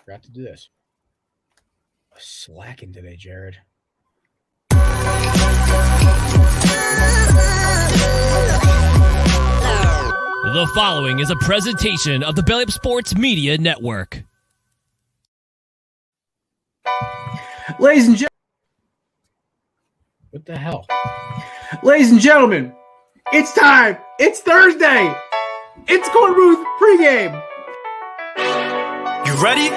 Forgot to do this. Slacking today, Jared. The following is a presentation of the Belly Up Sports Media Network. Ladies and gentlemen. What the hell? Ladies and gentlemen, it's time. It's Thursday. It's Korner Booth pregame. You ready?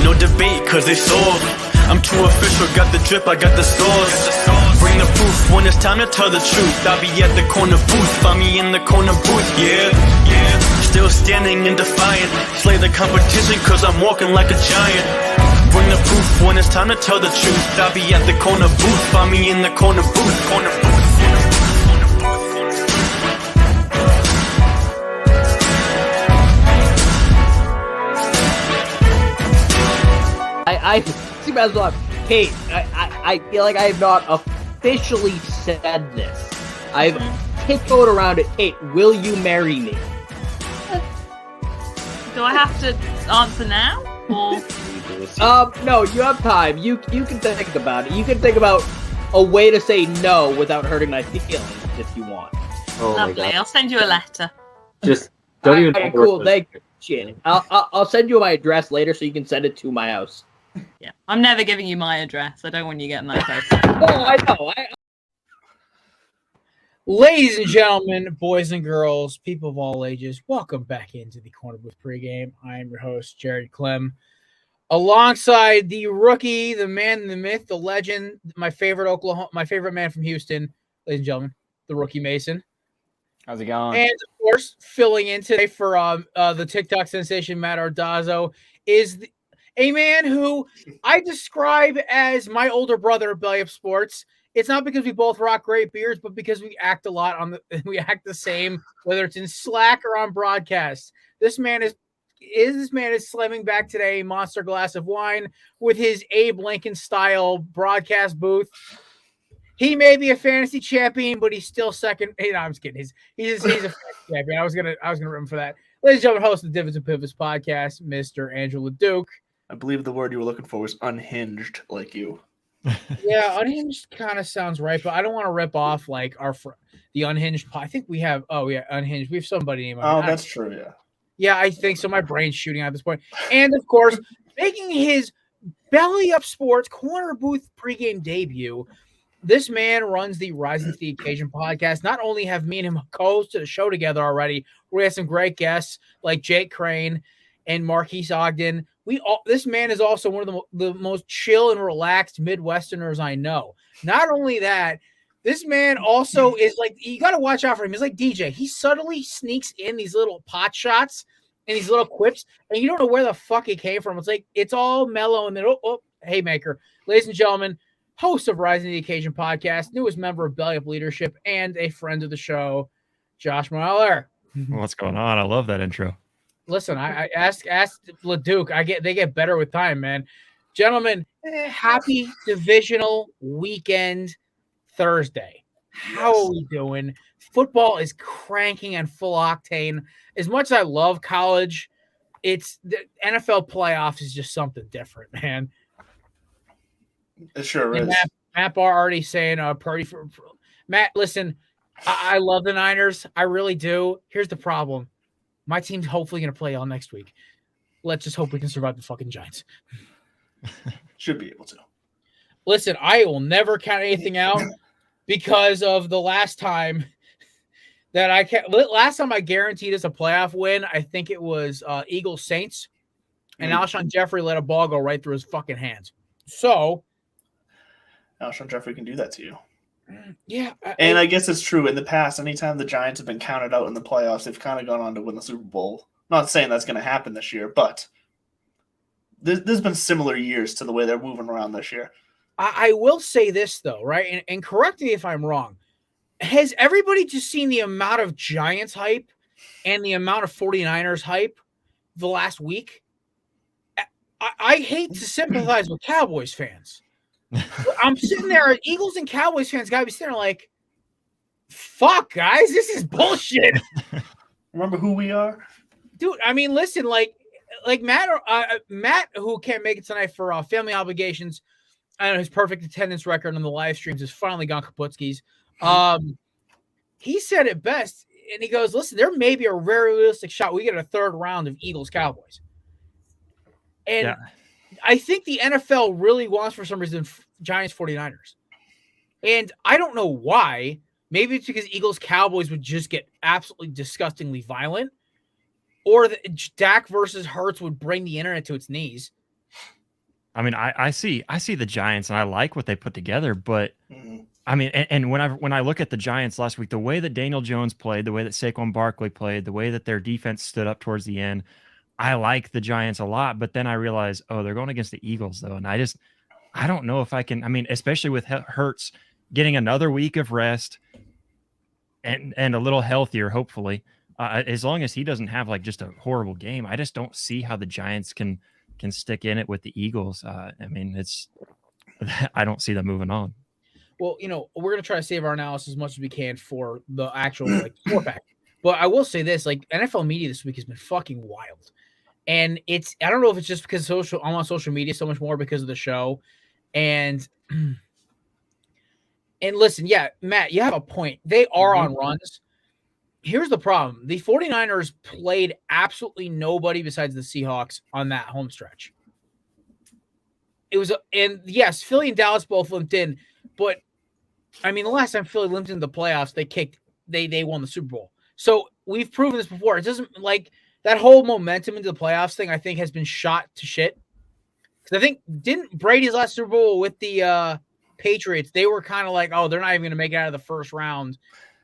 No debate, cause it's all. I'm too official, got the drip, I got the sauce. Bring the proof when it's time to tell the truth. I'll be at the corner booth, find me in the corner booth, yeah. Still standing and defiant. Slay the competition, cause I'm walking like a giant. Bring the proof when it's time to tell the truth. I'll be at the corner booth, find me in the corner booth, corner booth. I see as well. Hey, I feel like I have not officially said this. I've tiptoed around it. Kate, will you marry me? Do I have to answer now? Or no, you have time. You can think about it. You can think about a way to say no without hurting my feelings if you want. Oh my lovely. God. I'll send you a letter. Just don't even. Okay, cool. Thank you. Shit. I'll send you my address later so you can send it to my house. Yeah, I'm never giving you my address. I don't want you getting that close. Oh, I know. Ladies and gentlemen, boys and girls, people of all ages, welcome back into the Korner Booth pregame. I am your host, Jared Clem, alongside the rookie, the man, the myth, the legend, my favorite man from Houston, ladies and gentlemen, the rookie Mason. How's it going? And of course, filling in today for the TikTok sensation Matt Ardazzo is a man who I describe as my older brother at Belly Up Sports. It's not because we both rock great beards, but because we act a lot we act the same, whether it's in Slack or on broadcast. This man is slamming back today a monster glass of wine with his Abe Lincoln style broadcast booth. He may be a fantasy champion, but he's still second. Hey, no, I'm just kidding. He's a fantasy champion. I was gonna root him for that. Ladies and gentlemen, host of the Divots and Pivots podcast, Mr. Andrew Leduc. I believe the word you were looking for was unhinged, like you. Yeah, unhinged kind of sounds right, but I don't want to rip off like the unhinged. I think we have. Oh yeah, unhinged. We have somebody named. Oh, that's true. Yeah. Yeah, I think so. My brain's shooting out at this point, and of course, making his Belly Up Sports Korner Booth pregame debut. This man runs the Rising to the Occasion podcast. Not only have me and him co-hosted a show together already, we have some great guests like Jake Crane and Marquise Ogden. This man is also one of the most chill and relaxed Midwesterners I know. Not only that, this man also is like, you got to watch out for him. He's like DJ. He subtly sneaks in these little pot shots and these little quips, and you don't know where the fuck it came from. It's like, it's all mellow, and then, haymaker. Ladies and gentlemen, host of Rising to the Occasion podcast, newest member of Belly Up Leadership, and a friend of the show, Josh Mueller. What's going on? I love that intro. Listen, I asked Leduc. They get better with time, man. Gentlemen, happy divisional weekend Thursday. How are we doing? Football is cranking and full octane. As much as I love college, it's the NFL playoffs is just something different, man. It sure is. Matt Barr already saying Purdy for Matt. Listen, I love the Niners. I really do. Here's the problem. My team's hopefully going to play all next week. Let's just hope we can survive the fucking Giants. Should be able to. Listen, I will never count anything out because of the last time last time I guaranteed us a playoff win. I think it was Eagles Saints, and Alshon Jeffrey let a ball go right through his fucking hands. So Alshon Jeffrey can do that to you. Yeah. And I guess it's true. In the past, anytime the Giants have been counted out in the playoffs, they've kind of gone on to win the Super Bowl. Not saying that's going to happen this year, but there's been similar years to the way they're moving around this year. I will say this, though, right? And correct me if I'm wrong. Has everybody just seen the amount of Giants hype and the amount of 49ers hype the last week? I hate to sympathize with Cowboys fans. I'm sitting there, Eagles and Cowboys fans got to be sitting there like, fuck, guys, this is bullshit. Remember who we are? Dude, I mean, listen, like, like Matt, who can't make it tonight for family obligations. I know his perfect attendance record on the live streams has finally gone kaputskis. He said it best, and he goes, "Listen, there may be a very realistic shot we get a third round of Eagles Cowboys." And I think the NFL really wants, for some reason, Giants 49ers. And I don't know why. Maybe it's because Eagles Cowboys would just get absolutely disgustingly violent, or that Dak versus Hurts would bring the internet to its knees. I mean, I see the Giants, and I like what they put together, but I mean, and when I look at the Giants last week, the way that Daniel Jones played, the way that Saquon Barkley played, the way that their defense stood up towards the end, I like the Giants a lot. But then I realize, they're going against the Eagles though, and I don't know if I can. I mean, especially with Hurts getting another week of rest and a little healthier, hopefully, as long as he doesn't have like just a horrible game, I just don't see how the Giants can stick in it with the Eagles. I mean, I don't see them moving on. Well, we're going to try to save our analysis as much as we can for the actual four pack. But I will say this, NFL media this week has been fucking wild. And I don't know if it's just because I'm on social media so much more because of the show. And listen, yeah, Matt, you have a point. They are on runs. Here's the problem. The 49ers played absolutely nobody besides the Seahawks on that home stretch. And yes, Philly and Dallas both limped in, but I mean, the last time Philly limped into the playoffs, they won the Super Bowl. So we've proven this before. It doesn't that whole momentum into the playoffs thing, I think, has been shot to shit. Because I think, didn't Brady's last Super Bowl with the Patriots, they were kind of like, they're not even going to make it out of the first round.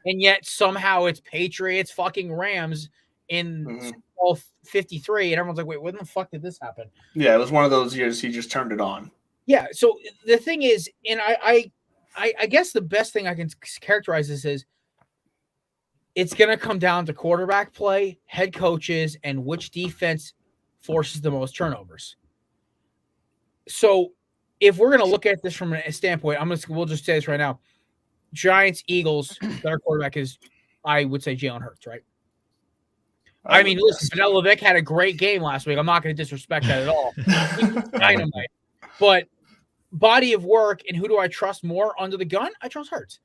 And yet somehow it's Patriots fucking Rams in Super Bowl 53. And everyone's like, wait, when the fuck did this happen? Yeah, it was one of those years he just turned it on. Yeah, so the thing is, and I guess the best thing I can characterize this is it's going to come down to quarterback play, head coaches, and which defense forces the most turnovers. So if we're going to look at this from a standpoint, we'll just say this right now. Giants, Eagles, their quarterback is, I would say, Jalen Hurts, right? I mean, listen, Andrew Leduc had a great game last week. I'm not going to disrespect that at all. Dynamite. But body of work, and who do I trust more under the gun? I trust Hurts.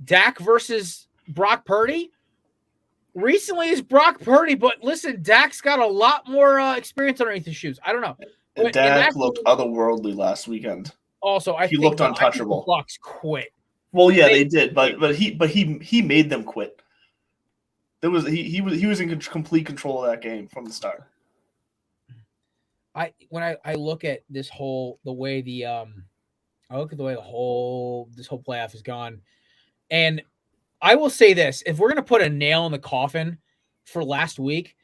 Dak versus Brock Purdy. Recently is Brock Purdy, but listen, Dak's got a lot more experience underneath his shoes. I don't know. And Dak looked otherworldly last weekend. Also, he looked untouchable. The Bucs quit. Well, yeah, they did, but he made them quit. He was in complete control of that game from the start. When I look at this whole this whole playoff has gone, and I will say this: if we're gonna put a nail in the coffin for last week,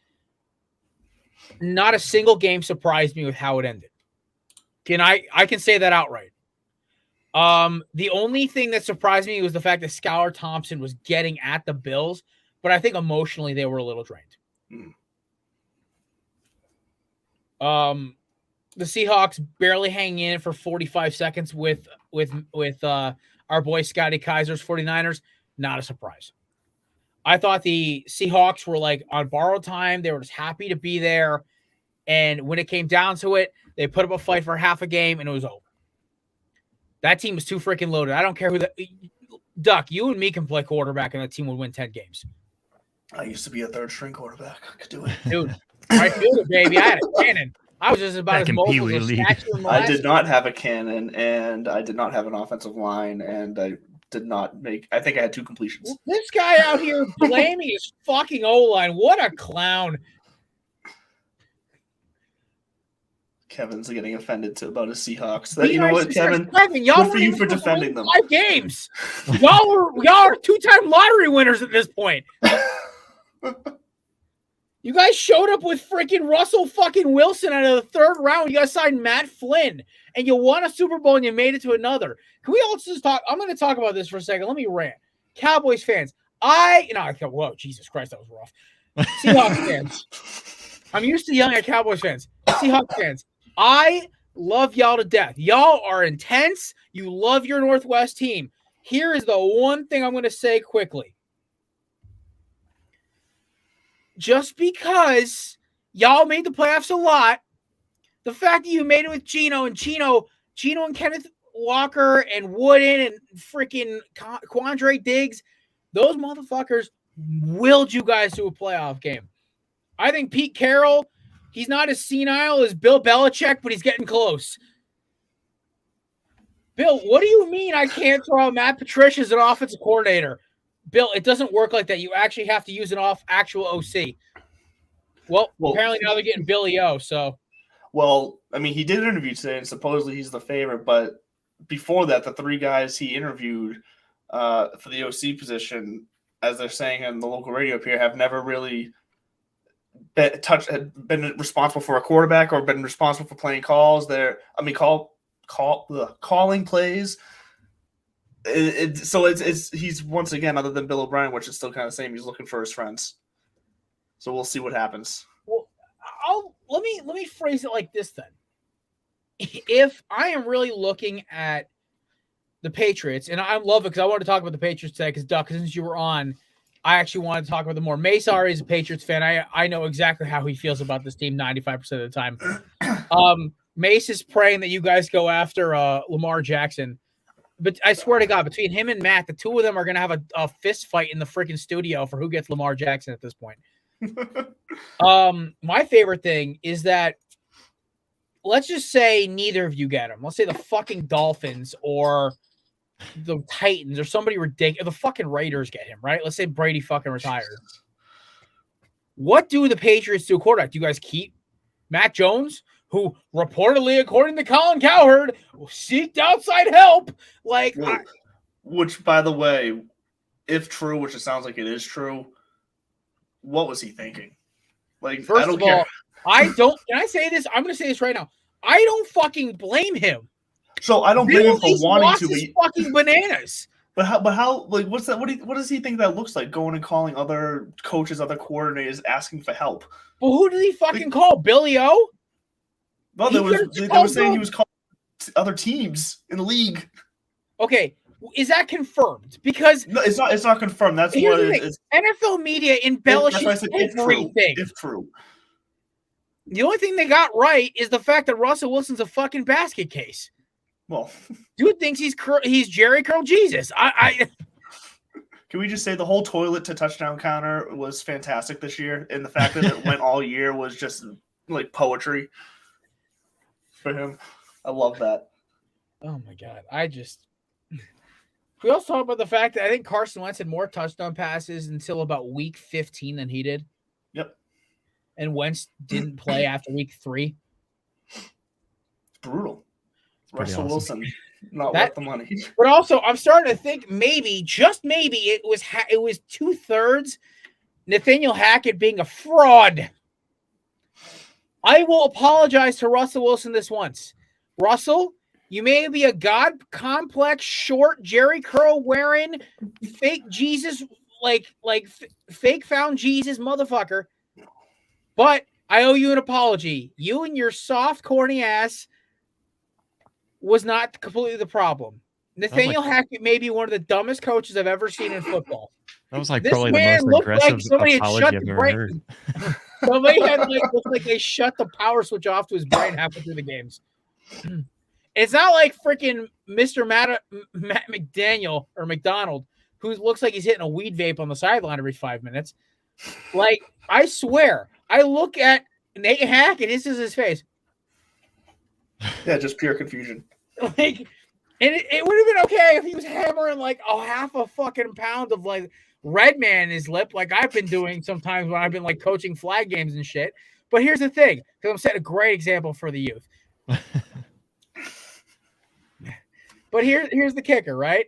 not a single game surprised me with how it ended. I can say that outright. The only thing that surprised me was the fact that Skylar Thompson was getting at the Bills, but I think emotionally they were a little drained. The Seahawks barely hanging in for 45 seconds with our boy Scotty Kaiser's 49ers. Not a surprise. I thought the Seahawks were on borrowed time. They were just happy to be there. And when it came down to it, they put up a fight for half a game and it was over. That team was too freaking loaded. I don't care who Duck, you and me can play quarterback and that team would win 10 games. I used to be a third string quarterback. I could do it. Dude, I feel it, baby. I had a cannon. I was just about as mobile as a statue in the I did not have a cannon, and I did not have an offensive line, and I did not make – I think I had 2 completions. This guy out here blaming his fucking O-line. What a clown. Kevin's getting offended about his Seahawks. You know what, Kevin? Y'all good for you for defending them. 5 games. Y'all are 2-time lottery winners at this point. You guys showed up with freaking Russell fucking Wilson out of the 3rd round. You guys signed Matt Flynn, and you won a Super Bowl and you made it to another. Can we all just talk? I'm going to talk about this for a second. Let me rant. Cowboys fans, whoa, Jesus Christ, that was rough. Seahawks fans, I'm used to yelling at Cowboys fans. Seahawks fans, I love y'all to death. Y'all are intense. You love your Northwest team. Here is the one thing I'm going to say quickly. Just because Y'all made the playoffs a lot. The fact that you made it with Gino and Kenneth Walker and Wooden and freaking Quandre Diggs, those motherfuckers willed you guys to a playoff game. I think Pete Carroll, he's not as senile as Bill Belichick, but he's getting close. Bill, what do you mean I can't throw out Matt Patricia as an offensive coordinator? Bill, it doesn't work like that. You actually have to use an actual OC. Well, apparently now they're getting Billy O, so. Well, I mean, he did an interview today, and supposedly he's the favorite, but before that, the 3 guys he interviewed for the OC position, as they're saying in the local radio up here, have never really been responsible for a quarterback or been responsible for playing calls. Calling plays. So he's once again, other than Bill O'Brien, which is still kind of the same, he's looking for his friends. So we'll see what happens. Well, let me phrase it like this then. If I am really looking at the Patriots, and I love it because I want to talk about the Patriots today, because Duck, since you were on, I actually wanted to talk about them more. Mace already is a Patriots fan. I know exactly how he feels about this team 95% of the time. Mace is praying that you guys go after Lamar Jackson. But I swear to God, between him and Matt, the two of them are going to have a fist fight in the freaking studio for who gets Lamar Jackson at this point. My favorite thing is that, let's just say neither of you get him. Let's say the fucking Dolphins or the Titans or somebody ridiculous. The fucking Raiders get him, right? Let's say Brady fucking retires. What do the Patriots do quarterback? Do you guys keep Mac Jones, who reportedly, according to Colin Cowherd, seeked outside help? Which, by the way, if true, which it sounds like it is true, what was he thinking? First I don't of care. all, can I say this? I'm going to say this right now. I don't fucking blame him. So I don't blame him for wanting to be fucking bananas. But how? What's that? What does he think that looks like? Going and calling other coaches, other coordinators, asking for help. Well, who did he fucking call? Billy O? No, they were saying he was calling other teams in the league. Okay, is that confirmed? Because no, it's not confirmed. That's what it is. NFL media embellishes everything. If true. The only thing they got right is the fact that Russell Wilson's a fucking basket case. Well, dude thinks he's Jerry Curl Jesus. I Can we just say the whole toilet to touchdown counter was fantastic this year, and the fact that it went all year was just like poetry for him. I love that. Oh my God. We also talk about the fact that I think Carson Wentz had more touchdown passes until about week 15 than he did. Yep. And Wentz didn't play after week 3. It's brutal. awesome. Russell Wilson, not worth the money. But also, I'm starting to think maybe, just maybe, it was 2/3 Nathaniel Hackett being a fraud. I will apologize to Russell Wilson this once. Russell, you may be a God complex, short, Jerry Curl wearing, fake Jesus, like fake found Jesus motherfucker. But I owe you an apology. You and your soft, corny ass was not completely the problem. Nathaniel Hackett may be one of the dumbest coaches I've ever seen in football. That was like this probably man the most looked like somebody had apology shut I've the ever brain. heard. Somebody had looked like they shut the power switch off to his brain halfway through the games. It's not like freaking Mr. Matt McDaniel or McDonald, who looks like he's hitting a weed vape on the sideline every 5 minutes. Like, I swear, I look at Nate Hackett, this is his face. Yeah, just pure confusion. Like, and it would have been okay if he was hammering like a half a fucking pound of like Red Man in his lip, like I've been doing sometimes when I've been like coaching flag games and shit. But here's the thing, because I'm setting a great example for the youth. But here's the kicker, right?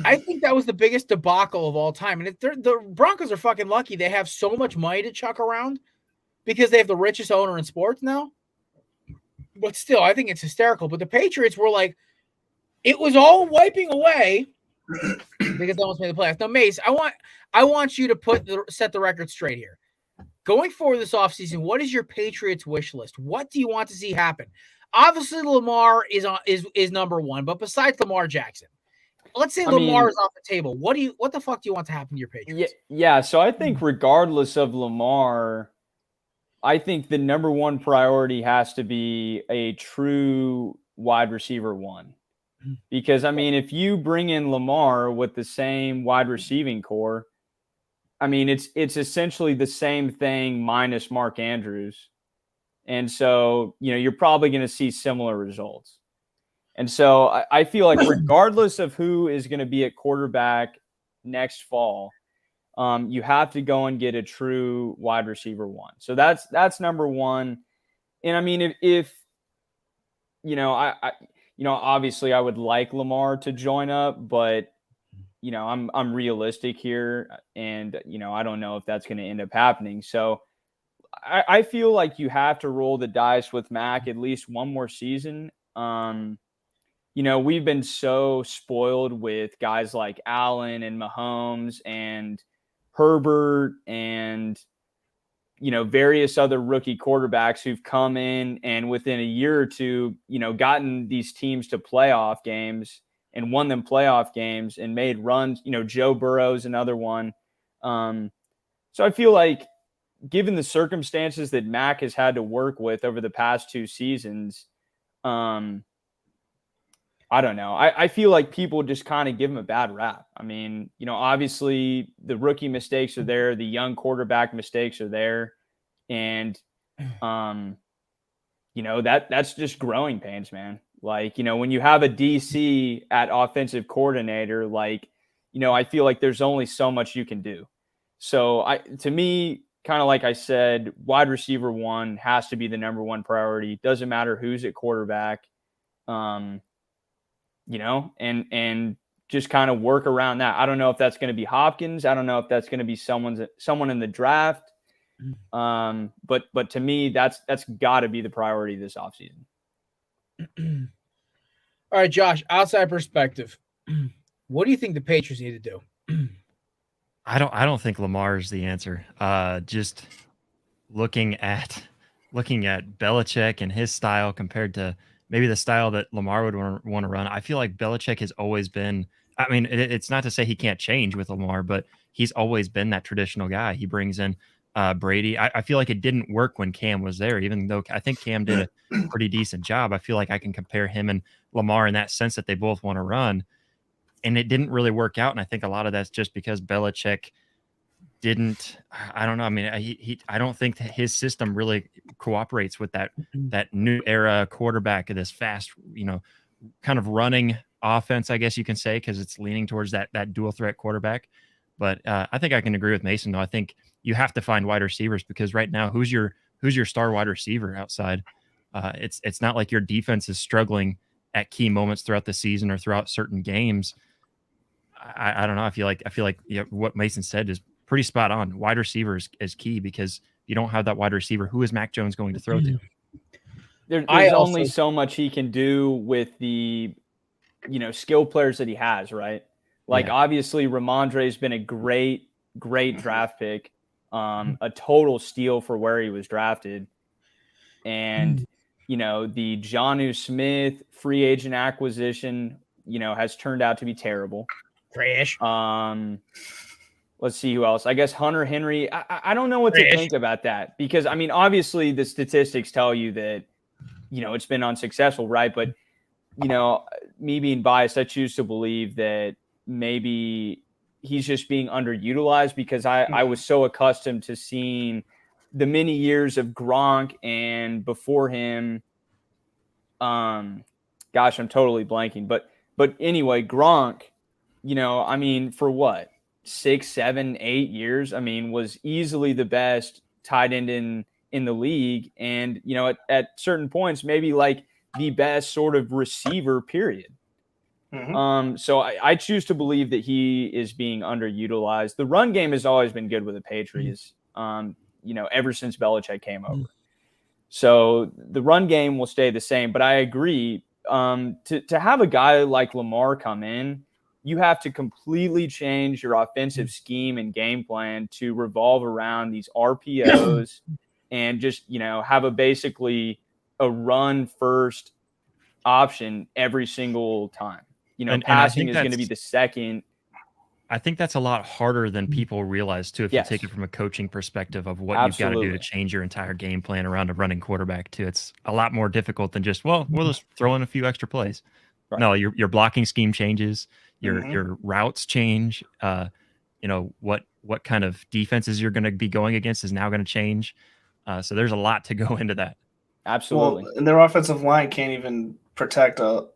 I think that was the biggest debacle of all time. And the Broncos are fucking lucky they have so much money to chuck around because they have the richest owner in sports now. But still, I think it's hysterical. But the Patriots were like, it was all wiping away because they almost made the playoffs. Now, Mace, I want you to set the record straight here. Going forward this offseason, what is your Patriots wish list? What do you want to see happen? Obviously, Lamar is number one, but besides Lamar Jackson, let's say Lamar is off the table. What the fuck do you want to happen to your Patriots? Yeah. So I think regardless of Lamar, I think the number one priority has to be a true wide receiver one. Because, I mean, if you bring in Lamar with the same wide receiving core, I mean, it's essentially the same thing minus Mark Andrews. And so, you're probably going to see similar results. And so I feel like regardless of who is going to be at quarterback next fall, you have to go and get a true wide receiver one. So that's number one. And I mean, if obviously I would like Lamar to join up, but I'm realistic here, and I don't know if that's going to end up happening. So I feel like you have to roll the dice with Mac at least one more season. We've been so spoiled with guys like Allen and Mahomes and Herbert and various other rookie quarterbacks who've come in and within a year or two, gotten these teams to playoff games and won them playoff games and made runs. Joe Burrow's another one. So I feel like, given the circumstances that Mac has had to work with over the past 2 seasons, I don't know. I feel like people just kind of give him a bad rap. I mean, obviously the rookie mistakes are there. The young quarterback mistakes are there. And, that's just growing pains, man. Like, when you have a DC at offensive coordinator, like, I feel like there's only so much you can do. So to me, kind of like I said, wide receiver one has to be the number one priority. Doesn't matter who's at quarterback. And just kind of work around that. I don't know if that's going to be Hopkins. I don't know if that's going to be someone in the draft. But to me, that's got to be the priority this offseason. All right, Josh, outside perspective, what do you think the Patriots need to do? I don't think Lamar is the answer. Just looking at Belichick and his style compared to maybe the style that Lamar would want to run. I feel like Belichick has always been, I mean, it's not to say he can't change with Lamar, but he's always been that traditional guy. He brings in Brady. I feel like it didn't work when Cam was there, even though I think Cam did a pretty decent job. I feel like I can compare him and Lamar in that sense that they both want to run. And it didn't really work out. And I think a lot of that's just because Belichick didn't, I don't know. I mean, I don't think that his system really cooperates with that new era quarterback of this fast, kind of running offense, I guess you can say, because it's leaning towards that dual threat quarterback. But I think I can agree with Mason, though. I think you have to find wide receivers, because right now, who's your star wide receiver outside? It's not like your defense is struggling at key moments throughout the season or throughout certain games. I don't know. I feel like what Mason said is pretty spot on. Wide receivers is key, because you don't have that wide receiver. Who is Mac Jones going to throw to? There's only so much he can do with the, skill players that he has, right? Like, obviously, Ramondre has been a great draft pick, a total steal for where he was drafted. And, the Jonnu Smith free agent acquisition, has turned out to be terrible. Trash. Let's see who else. I guess Hunter Henry. I don't know what to think about that, because, I mean, obviously the statistics tell you that, it's been unsuccessful, right? But, me being biased, I choose to believe that maybe he's just being underutilized, because I was so accustomed to seeing the many years of Gronk, and before him, gosh, I'm totally blanking. But anyway, Gronk, I mean, for what, 6, 7, 8 years, I mean, was easily the best tight end in the league. And, at certain points, maybe like the best sort of receiver, period. So I choose to believe that he is being underutilized. The run game has always been good with the Patriots, ever since Belichick came over. So the run game will stay the same. But I agree, to have a guy like Lamar come in, you have to completely change your offensive scheme and game plan to revolve around these RPOs and just, have basically a run first option every single time. Passing is going to be the second. I think that's a lot harder than people realize too. If Yes. you take it from a coaching perspective of what you've got to do to change your entire game plan around a running quarterback too, it's a lot more difficult than just we'll just throw in a few extra plays. Right. No, your blocking scheme changes, your routes change. What kind of defenses you're going to be going against is now going to change. So there's a lot to go into that. Absolutely. Well, and their offensive line can't even protect a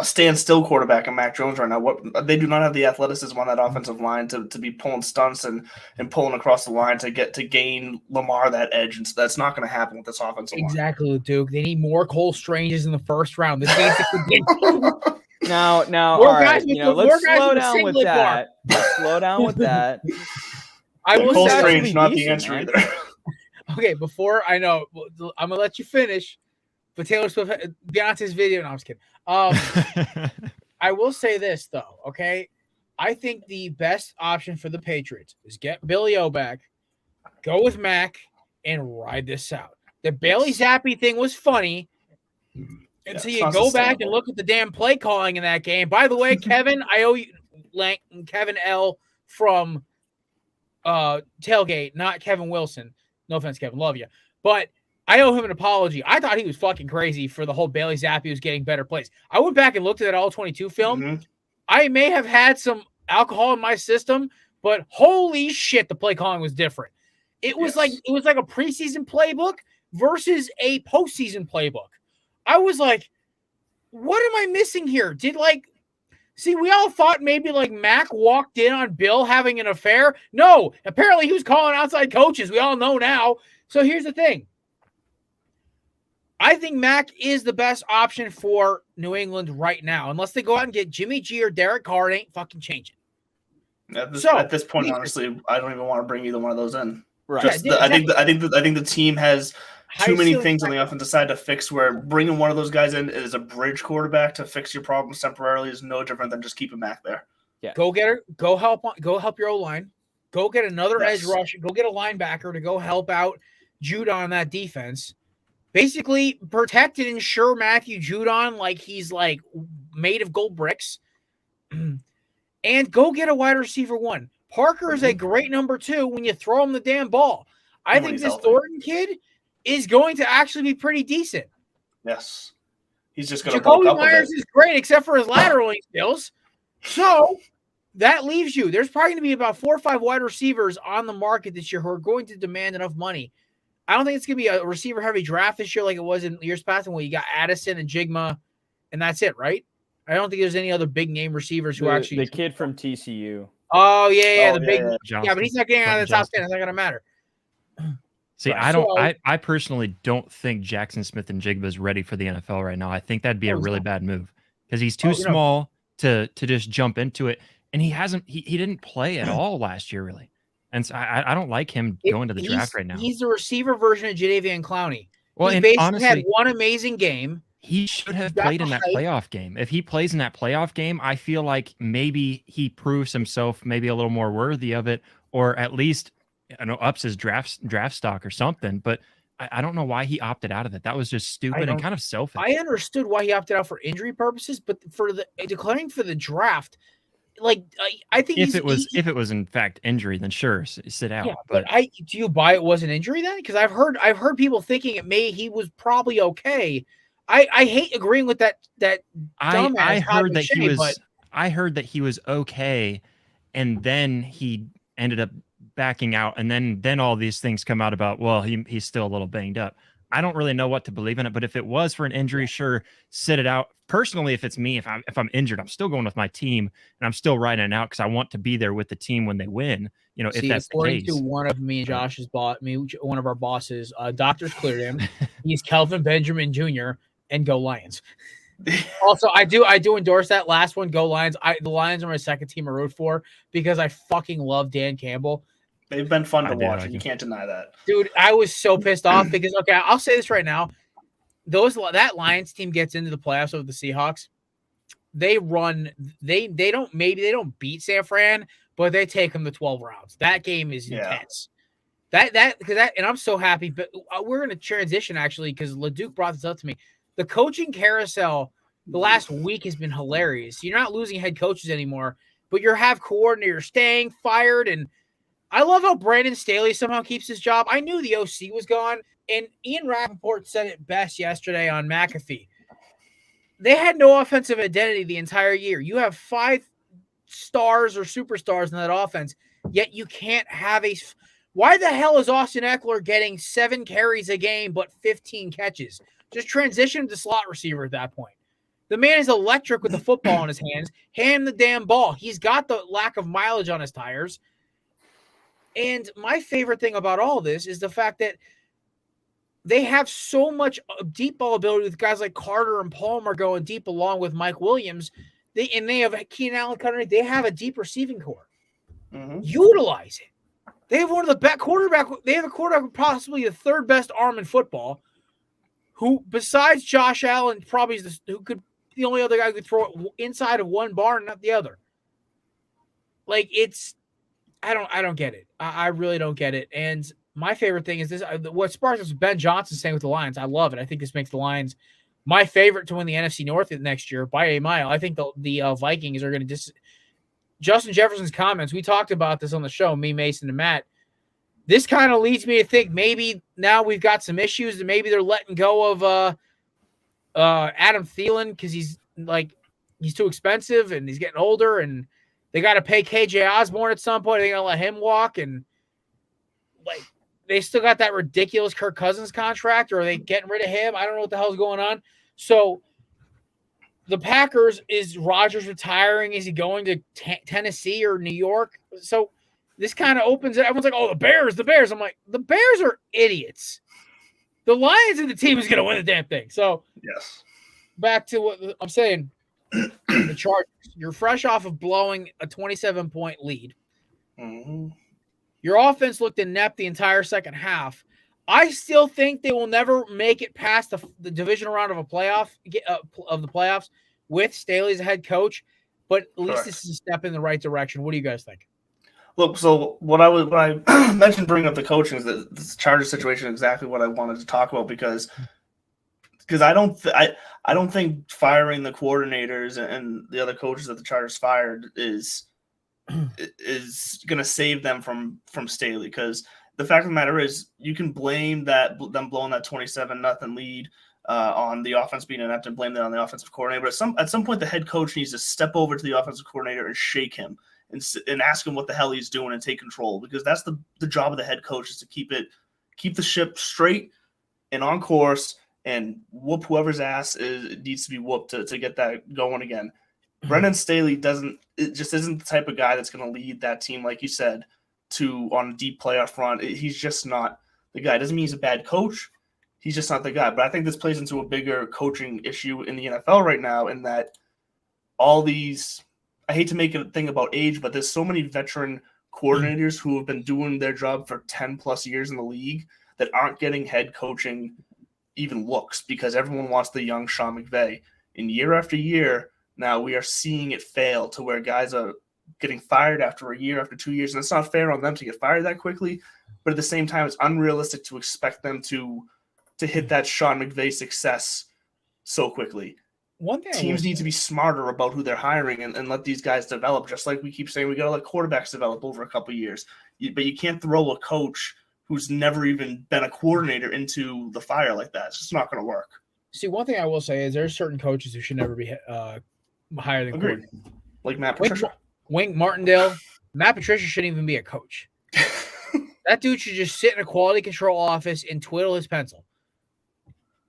standstill quarterback in Mac Jones right now. They do not have the athleticism on that offensive line to be pulling stunts and pulling across the line to gain Lamar that edge. And so that's not going to happen with this offensive line. Exactly, Duke. They need more Cole Stranges in the first round. This game's Now, more all right. guys with Let's more guys slow with down with singlet that. Let's slow down with that. I will Cole say, Strange, not the decent, answer man. either. okay, before I know, I'm gonna let you finish. But Taylor Swift, Beyonce's video. No, I'm just kidding. I will say this though, okay? I think the best option for the Patriots is get Billy O back, go with Mac, and ride this out. The Bailey Zappi thing was funny until you go back and look at the damn play calling in that game. By the way, Kevin, I owe you Kevin L from Tailgate, not Kevin Wilson. No offense, Kevin, love you. But I owe him an apology. I thought he was fucking crazy for the whole Bailey Zappi was getting better plays. I went back and looked at that All-22 film. Mm-hmm. I may have had some alcohol in my system, but holy shit, the play calling was different. It was like a preseason playbook versus a postseason playbook. I was like, what am I missing here? We all thought maybe like Mac walked in on Bill having an affair. No, apparently he was calling outside coaches. We all know now. So here's the thing. I think Mac is the best option for New England right now. Unless they go out and get Jimmy G or Derek Carr, it ain't fucking changing. At this point, honestly, I don't even want to bring either one of those in. Right. I think the team has too many things on the offensive side to fix. Where bringing one of those guys in as a bridge quarterback to fix your problems temporarily is no different than just keeping Mac there. Yeah. Go get her. Go help your O-line. Go get another edge rusher. Go get a linebacker to go help out Judon on that defense. Basically, protect and ensure Matthew Judon like he's like made of gold bricks. And go get a wide receiver one. Parker is a great number 2 when you throw him the damn ball. I think this Thornton kid is going to actually be pretty decent. Yes. He's just going to Jacoby Myers is great except for his lateraling skills. So that leaves you. There's probably going to be about 4 or 5 wide receivers on the market this year who are going to demand enough money. I don't think it's going to be a receiver-heavy draft this year like it was in years past when you got Addison and Jigma, and that's it, right? I don't think there's any other big-name receivers who actually – The kid from TCU. Oh, yeah, Johnson. Yeah, but he's not getting out of the top 10. It's not going to matter. See, I personally don't think Jackson Smith and Jigba is ready for the NFL right now. I think that'd be a really bad move because he's too small to just jump into it, and he didn't play at all last year, really. And so I don't like him going to the draft right now. He's the receiver version of Jadeveon Clowney. Well, he basically honestly, had one amazing game. He should have played in that playoff game. If he plays in that playoff game, I feel like maybe he proves himself maybe a little more worthy of it, or at least ups his draft stock or something. But I don't know why he opted out of it. That was just stupid and kind of selfish. I understood why he opted out for injury purposes, but for declaring for the draft. Like I think if it was in fact injury, then sure, sit out. Yeah, but do you buy it was an injury then? Because I've heard people thinking he was probably okay. I hate agreeing with that. I heard that he was okay, and then he ended up backing out, and then all these things come out about he's still a little banged up. I don't really know what to believe in it, but if it was for an injury, sure, sit it out. Personally, if it's me, if I'm injured, I'm still going with my team, and I'm still riding it out because I want to be there with the team when they win. If that's the case. To one of me and Josh's one of our bosses, doctors cleared him. He's Kelvin Benjamin Jr. and go Lions. Also, I do endorse that last one. Go Lions. The Lions are my second team I root for because I fucking love Dan Campbell. They've been fun to watch, and you can't deny that. Dude, I was so pissed off because, okay, I'll say this right now. That Lions team gets into the playoffs with the Seahawks. They don't beat San Fran, but they take them to 12 rounds. That game is intense. And I'm so happy, but we're going to transition actually because Leduc brought this up to me. The coaching carousel the last week has been hilarious. You're not losing head coaches anymore. but your half coordinator staying fired. And I love how Brandon Staley somehow keeps his job. I knew the OC was gone, and Ian Rappaport said it best yesterday on McAfee. They had no offensive identity the entire year. You have 5 stars or superstars in that offense, yet you can't have a. Why the hell is Austin Eckler getting 7 carries a game but 15 catches? Just transition him to slot receiver at that point. The man is electric with the football in his hands. Hand him the damn ball. He's got the lack of mileage on his tires. And my favorite thing about all this is the fact that they have so much deep ball ability with guys like Carter and Palmer going deep along with Mike Williams. They have Keenan Allen cutting. They have a deep receiving core. Mm-hmm. Utilize it. They have one of the best quarterback. They have a quarterback, possibly the 3rd best arm in football, who besides Josh Allen probably is the only other guy who could throw it inside of one bar and not the other. Like I don't get it. I really don't get it. And my favorite thing is this. What sparks us Ben Johnson saying with the Lions. I love it. I think this makes the Lions my favorite to win the NFC North next year by a mile. I think the Vikings are going to Justin Jefferson's comments. We talked about this on the show, me, Mason, and Matt. This kind of leads me to think maybe now we've got some issues and maybe they're letting go of Adam Thielen because he's too expensive and he's getting older and they got to pay KJ Osborne at some point. They're going to let him walk and they still got that ridiculous Kirk Cousins contract, or are they getting rid of him? I don't know what the hell's going on. So the Packers, is Rodgers retiring? Is he going to Tennessee or New York? So this kind of opens it. Everyone's like, oh, the Bears. I'm like, the Bears are idiots. The Lions and the team is going to win the damn thing. So yes, back to what I'm saying. The Chargers, you're fresh off of blowing a 27-point lead. Mm-hmm. Your offense looked inept the entire second half. I still think they will never make it past the divisional round of the playoffs with Staley as a head coach, but at least this is a step in the right direction. What do you guys think? Look, so when I mentioned bringing up the coaching, is that this Chargers situation is exactly what I wanted to talk about because I don't think firing the coordinators and the other coaches that the Chargers fired is going to save them from Staley, because the fact of the matter is you can blame them blowing that 27-0 lead on the offense being inept and blame that on the offensive coordinator. But at some point, the head coach needs to step over to the offensive coordinator and shake him and ask him what the hell he's doing and take control, because that's the job of the head coach, is to keep the ship straight and on course and whoop whoever's ass needs to be whooped to get that going again. Brendan Staley isn't the type of guy that's going to lead that team, like you said, on a deep playoff run. He's just not the guy. It doesn't mean he's a bad coach. He's just not the guy. But I think this plays into a bigger coaching issue in the NFL right now, in that all these, I hate to make it a thing about age, but there's so many veteran coordinators who have been doing their job for 10 plus years in the league that aren't getting head coaching even looks, because everyone wants the young Sean McVay. And year after year, now we are seeing it fail to where guys are getting fired after a year, after 2 years. And it's not fair on them to get fired that quickly. But at the same time, it's unrealistic to expect them to hit that Sean McVay success so quickly. One thing teams need to be smarter about who they're hiring and let these guys develop. Just like we keep saying, we got to let quarterbacks develop over a couple of years. But you can't throw a coach who's never even been a coordinator into the fire like that. It's just not going to work. See, one thing I will say is there's certain coaches who should never be higher than coordinator. Like Matt Patricia. Wink Martindale. Matt Patricia shouldn't even be a coach. That dude should just sit in a quality control office and twiddle his pencil.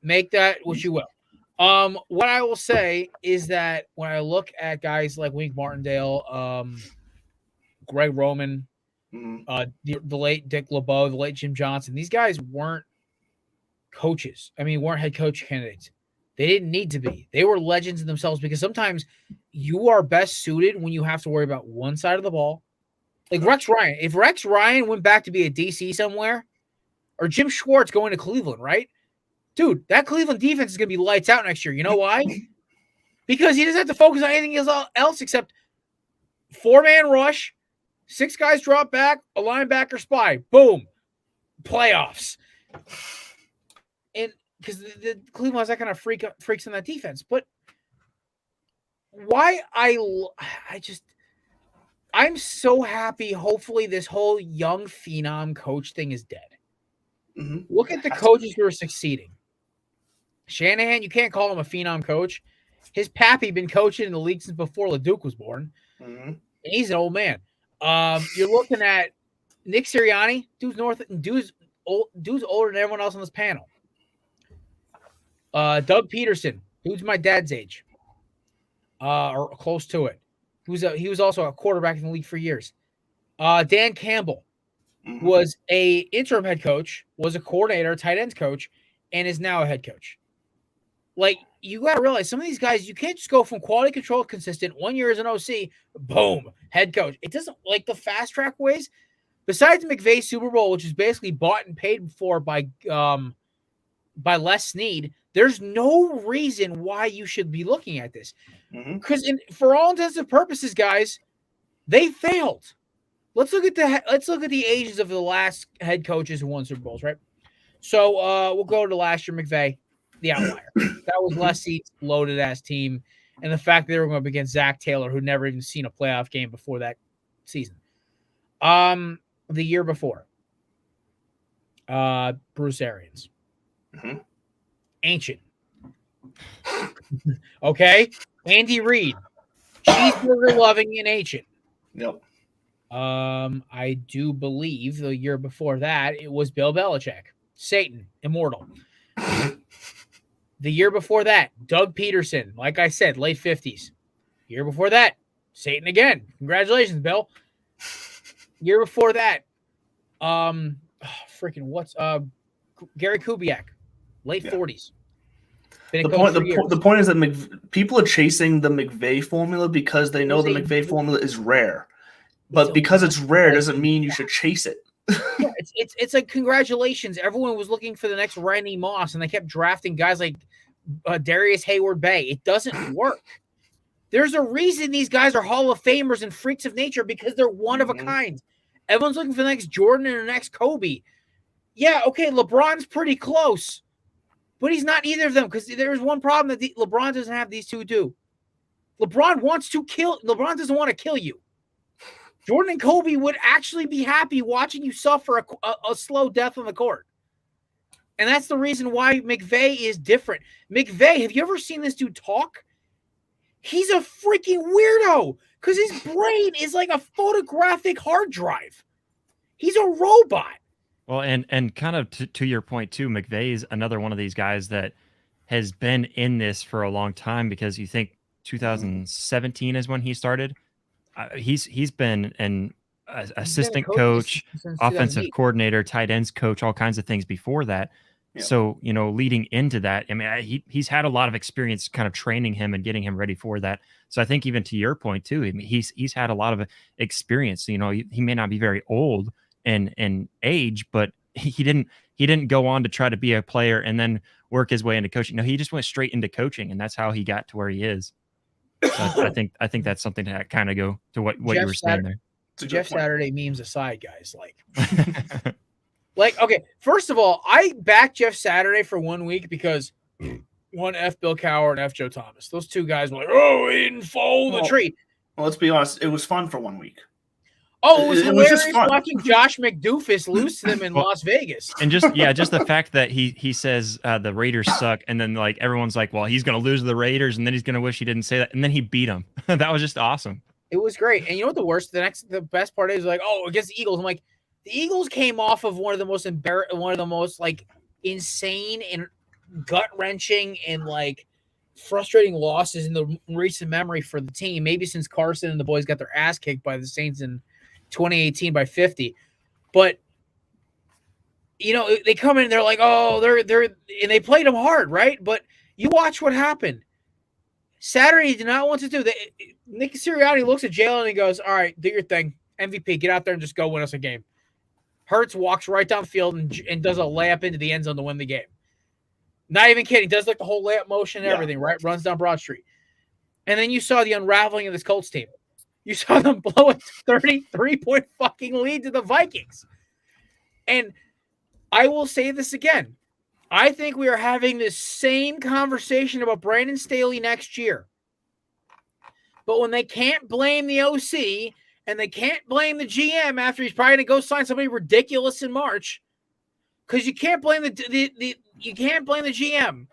Make that what you will. What I will say is that when I look at guys like Wink Martindale, Greg Roman, the late Dick LeBeau, the late Jim Johnson, these guys weren't coaches. I mean, weren't head coach candidates. They didn't need to be. They were legends in themselves, because sometimes you are best suited when you have to worry about one side of the ball. Like Rex Ryan. If Rex Ryan went back to be a DC somewhere, or Jim Schwartz going to Cleveland, right? Dude, that Cleveland defense is going to be lights out next year. You know why? Because he doesn't have to focus on anything else except 4-man rush, 6 guys drop back, a linebacker spy. Boom. Playoffs. And because the Cleveland has that kind of freaks in that defense. But why I'm so happy. Hopefully, this whole young phenom coach thing is dead. Mm-hmm. Look at the coaches who are succeeding. Shanahan, you can't call him a phenom coach. His pappy been coaching in the league since before Leduc was born. Mm-hmm. And he's an old man. You're looking at Nick Sirianni, dude's older than everyone else on this panel. Doug Peterson, who's my dad's age, or close to it. He was also a quarterback in the league for years. Dan Campbell was a interim head coach, was a coordinator, tight ends coach, and is now a head coach. Like, you got to realize some of these guys, you can't just go from quality control consistent 1 year as an OC, boom, head coach. It doesn't like the fast track ways. Besides McVay's Super Bowl, which is basically bought and paid for by Les Snead, there's no reason why you should be looking at this. Because for all intents and purposes, guys, they failed. Let's look at the ages of the last head coaches who won Super Bowls, right? So we'll go to last year, McVay, the outlier. That was Les Snead's loaded ass team, and the fact that they were going up against Zach Taylor, who'd never even seen a playoff game before that season. The year before, Bruce Arians, ancient. Okay, Andy Reid, cheeseburger loving and ancient. Yep. I do believe the year before that it was Bill Belichick, Satan, immortal. The year before that, Doug Peterson, like I said, late 50s. Year before that, Satan again. Congratulations, Bill. Year before that, Gary Kubiak, late 40s. The point is that people are chasing the McVay formula because they know the McVay formula is rare. But because it's rare doesn't mean you should chase it. Yeah, it's like, congratulations. Everyone was looking for the next Randy Moss, and they kept drafting guys like Darius Hayward-Bay. It doesn't work. There's a reason these guys are Hall of Famers and freaks of nature, because they're one of a kind. Everyone's looking for the next Jordan and the next Kobe. Yeah, okay, LeBron's pretty close, but he's not either of them, because there's one problem that LeBron doesn't have these two do. LeBron doesn't want to kill you. Jordan and Kobe would actually be happy watching you suffer a slow death on the court. And that's the reason why McVay is different. McVay, have you ever seen this dude talk? He's a freaking weirdo because his brain is like a photographic hard drive. He's a robot. Well, and kind of to your point too, McVay is another one of these guys that has been in this for a long time, because you think 2017 is when he started. He's been an assistant coach, offensive coordinator, tight ends coach, all kinds of things before that. Yeah. So, leading into that, I mean, he's had a lot of experience kind of training him and getting him ready for that. So I think even to your point too, I mean, he's had a lot of experience. He may not be very old in age, but he didn't go on to try to be a player and then work his way into coaching. No, he just went straight into coaching, and that's how he got to where he is. So I think that's something to kind of go to what you were saying there. Jeff Saturday memes aside, guys, okay, first of all, I backed Jeff Saturday for 1 week because one, F Bill Cowher and F Joe Thomas. Those two guys were like, oh, he didn't follow the tree. Well, let's be honest, it was fun for 1 week. Oh, it was hilarious watching Josh McDoofus lose to them in Las Vegas. And just the fact that he says the Raiders suck, and then everyone's like, well, he's going to lose to the Raiders, and then he's going to wish he didn't say that, and then he beat them. That was just awesome. It was great. And you know what the best part is, against the Eagles. I'm like, the Eagles came off of one of the most insane and gut-wrenching and frustrating losses in the recent memory for the team, maybe since Carson and the boys got their ass kicked by the Saints in 2018 by 50. But they come in and they're like, oh, they're and they played them hard, right? But you watch what happened. Saturday did not want to do that. Nick Sirianni looks at Jalen and he goes, all right, do your thing. MVP, get out there and just go win us a game. Hurts walks right down the field and does a layup into the end zone to win the game. Not even kidding. Does the whole layup motion and everything, right? Runs down Broad Street. And then you saw the unraveling of this Colts team. You saw them blow a 33-point fucking lead to the Vikings. And I will say this again. I think we are having this same conversation about Brandon Staley next year. But when they can't blame the OC And they can't blame the GM after he's probably going to go sign somebody ridiculous in March. Because you can't blame the GM.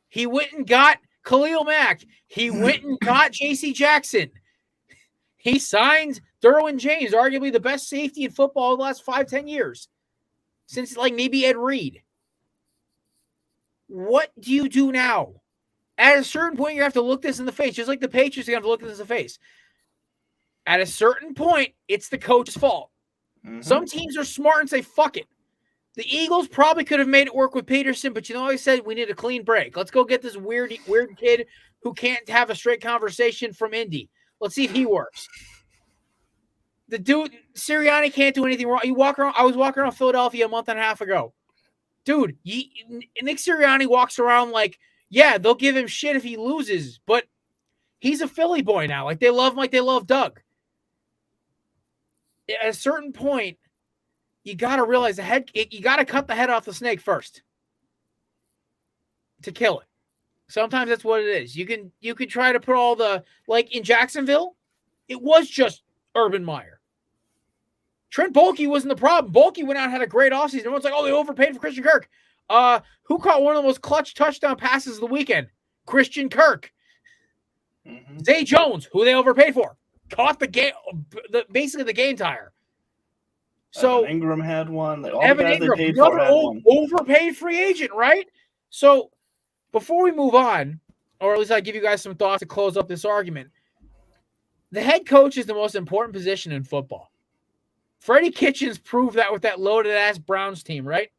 He went and got Khalil Mack. He went and got J.C. Jackson. He signed Derwin James, arguably the best safety in football in the last 5-10 years. Since like maybe Ed Reed. What do you do now? At a certain point, you have to look this in the face. Just like the Patriots, you have to look this in the face. At a certain point, it's the coach's fault. Mm-hmm. Some teams are smart and say, fuck it. The Eagles probably could have made it work with Peterson, but I said we need a clean break. Let's go get this weird kid who can't have a straight conversation from Indy. Let's see if he works. The dude, Sirianni can't do anything wrong. I was walking around Philadelphia a month and a half ago. Dude, Nick Sirianni walks around like, yeah, they'll give him shit if he loses, but he's a Philly boy now. Like they love him like they love Doug. At a certain point, you got to realize you got to cut the head off the snake first to kill it. Sometimes that's what it is. You can try to put all the, like in Jacksonville, it was just Urban Meyer. Trent Baalke wasn't the problem. Baalke went out and had a great offseason. Everyone's like, oh, they overpaid for Christian Kirk. Who caught one of the most clutch touchdown passes of the weekend? Christian Kirk. Mm-hmm. Zay Jones, who they overpaid for, caught the game, basically the game tire. So Evan Ingram had one. Evan Ingram, another overpaid free agent, right? So before we move on, or at least I give you guys some thoughts to close up this argument, the head coach is the most important position in football. Freddie Kitchens proved that with that loaded-ass Browns team, right?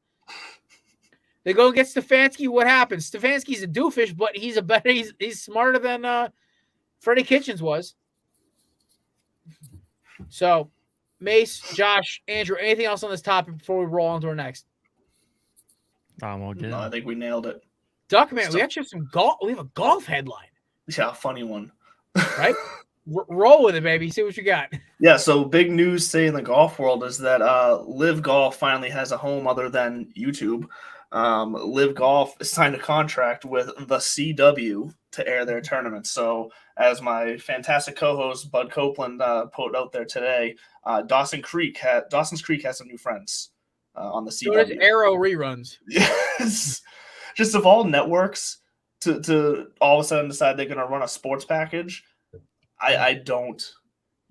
They go and get Stefanski. What happens? Stefanski's a doofus, but he's smarter than Freddie Kitchens was. So, Mace, Josh, Andrew, anything else on this topic before we roll on to our next? No, I think we nailed it. Duckman, we actually have some golf. We have a golf headline. Yeah, a funny one. Right? Roll with it, baby. See what you got. Yeah, so big news, say, in the golf world is that Live Golf finally has a home other than YouTube. Live Golf signed a contract with the CW to air their tournament. So, as my fantastic co-host Bud Copeland put out there today, Dawson's Creek has some new friends on the CW. So did Arrow reruns. Yes. Just of all networks to all of a sudden decide they're going to run a sports package, I don't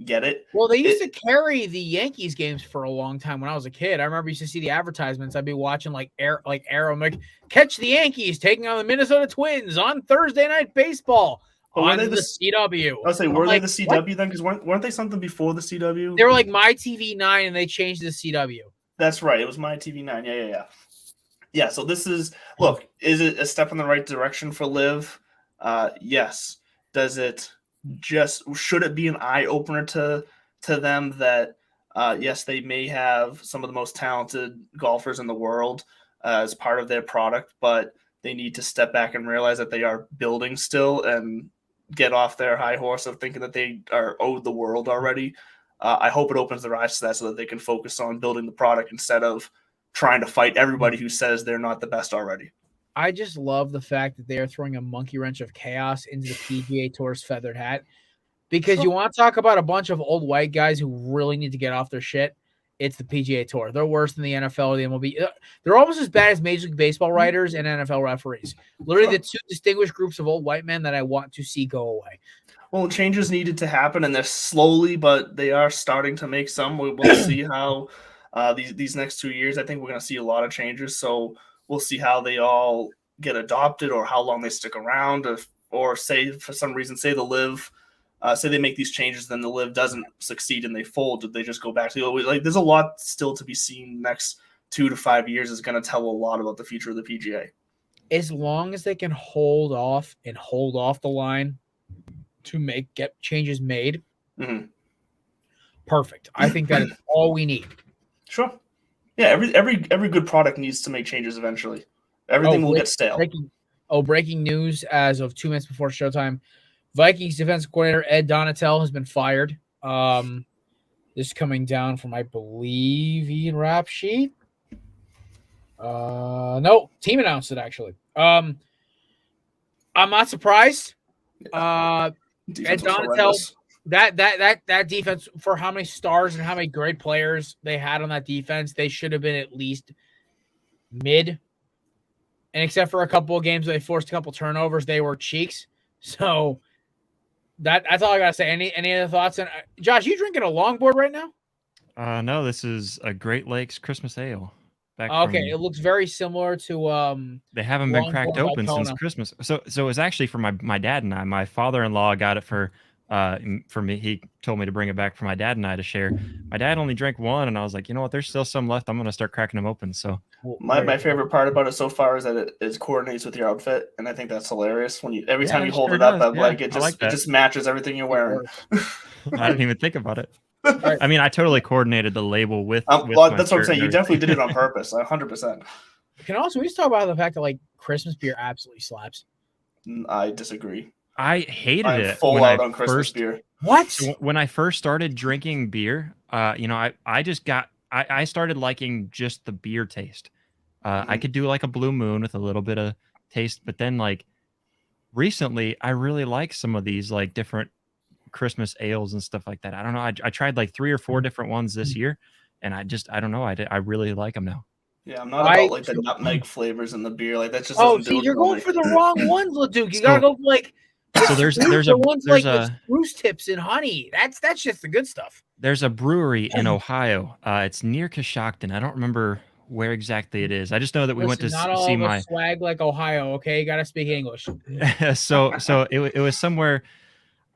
get it. Well, they used to carry the Yankees games for a long time when I was a kid. I remember I used to see the advertisements. I'd be watching Arrow, like, catch the Yankees taking on the Minnesota Twins on Thursday Night Baseball on the CW. I was saying, were they the CW what? Then? Because weren't they something before the CW? They were like My TV 9, and they changed to the CW. That's right. It was My TV 9. Yeah. Yeah, so this is – look, is it a step in the right direction for Liv? Yes. Does it just – should it be an eye-opener to them that, yes, they may have some of the most talented golfers in the world as part of their product, but they need to step back and realize that they are building still and get off their high horse of thinking that they are owed the world already. I hope it opens their eyes to that so that they can focus on building the product instead of trying to fight everybody who says they're not the best already. I just love the fact that they are throwing a monkey wrench of chaos into the PGA Tour's feathered hat, because you want to talk about a bunch of old white guys who really need to get off their shit. It's the PGA Tour. They're worse than the NFL or the MLB. They're almost as bad as Major League Baseball writers and NFL referees. Literally the two distinguished groups of old white men that I want to see go away. Well, changes needed to happen, and they're slowly, but they are starting to make some. We'll see how these next 2 years, I think we're going to see a lot of changes. So we'll see how they all get adopted or how long they stick around, or say for some reason, say the Live, say they make these changes, then the Live doesn't succeed and they fold. Did they just go back to the old way? Like, there's a lot still to be seen. Next 2 to 5 years is going to tell a lot about the future of the PGA. As long as they can hold off the line to get changes made, perfect. I think that is all we need. Sure. Yeah, every good product needs to make changes eventually. Everything will get stale. Breaking news as of 2 minutes before showtime. Vikings defensive coordinator Ed Donatel has been fired. This is coming down from, I believe, Ian Rap Sheet. No, team announced it, actually. I'm not surprised. Ed Donatel That defense, for how many stars and how many great players they had on that defense, they should have been at least mid. And except for a couple of games where they forced a couple turnovers, they were cheeks. So that's all I gotta say. Any other thoughts? And Josh, you drinking a longboard right now? No, this is a Great Lakes Christmas ale. Okay, it looks very similar to They haven't been cracked Longboard by open since Kona. Christmas. So it was actually for my dad and I. My father-in-law got it for me. He told me to bring it back for my dad and I to share. My dad only drank one, and I was like, you know what? There's still some left. I'm gonna start cracking them open. So My favorite part about it so far is that it coordinates with your outfit, and I think that's hilarious. When every time you hold it up, I'm like it just matches everything you're wearing. I didn't even think about it. I mean, I totally coordinated the label with well, my that's what I'm shirt saying. and You definitely did it on purpose, 100%. We just talk about the fact that like Christmas beer absolutely slaps. I disagree. I hated I'm it. full when out I on Christmas first, beer. What? When I first started drinking beer, I started liking just the beer taste. I could do like a Blue Moon with a little bit of taste, but then like recently, I really like some of these like different Christmas ales and stuff like that. I don't know. I tried like 3 or 4 different ones this year, and I don't know. I really like them now. Yeah, I'm not about like the nutmeg flavors in the beer. Like that just doesn't do it you're for going me. for the wrong ones, Leduc. You gotta go for like there's ones like a with spruce tips and honey. That's just the good stuff. There's a brewery in Ohio. It's near Coshocton. I don't remember where exactly it is. I just know that we went to not all see of us my swag like Ohio. Okay, you gotta speak English. so it was somewhere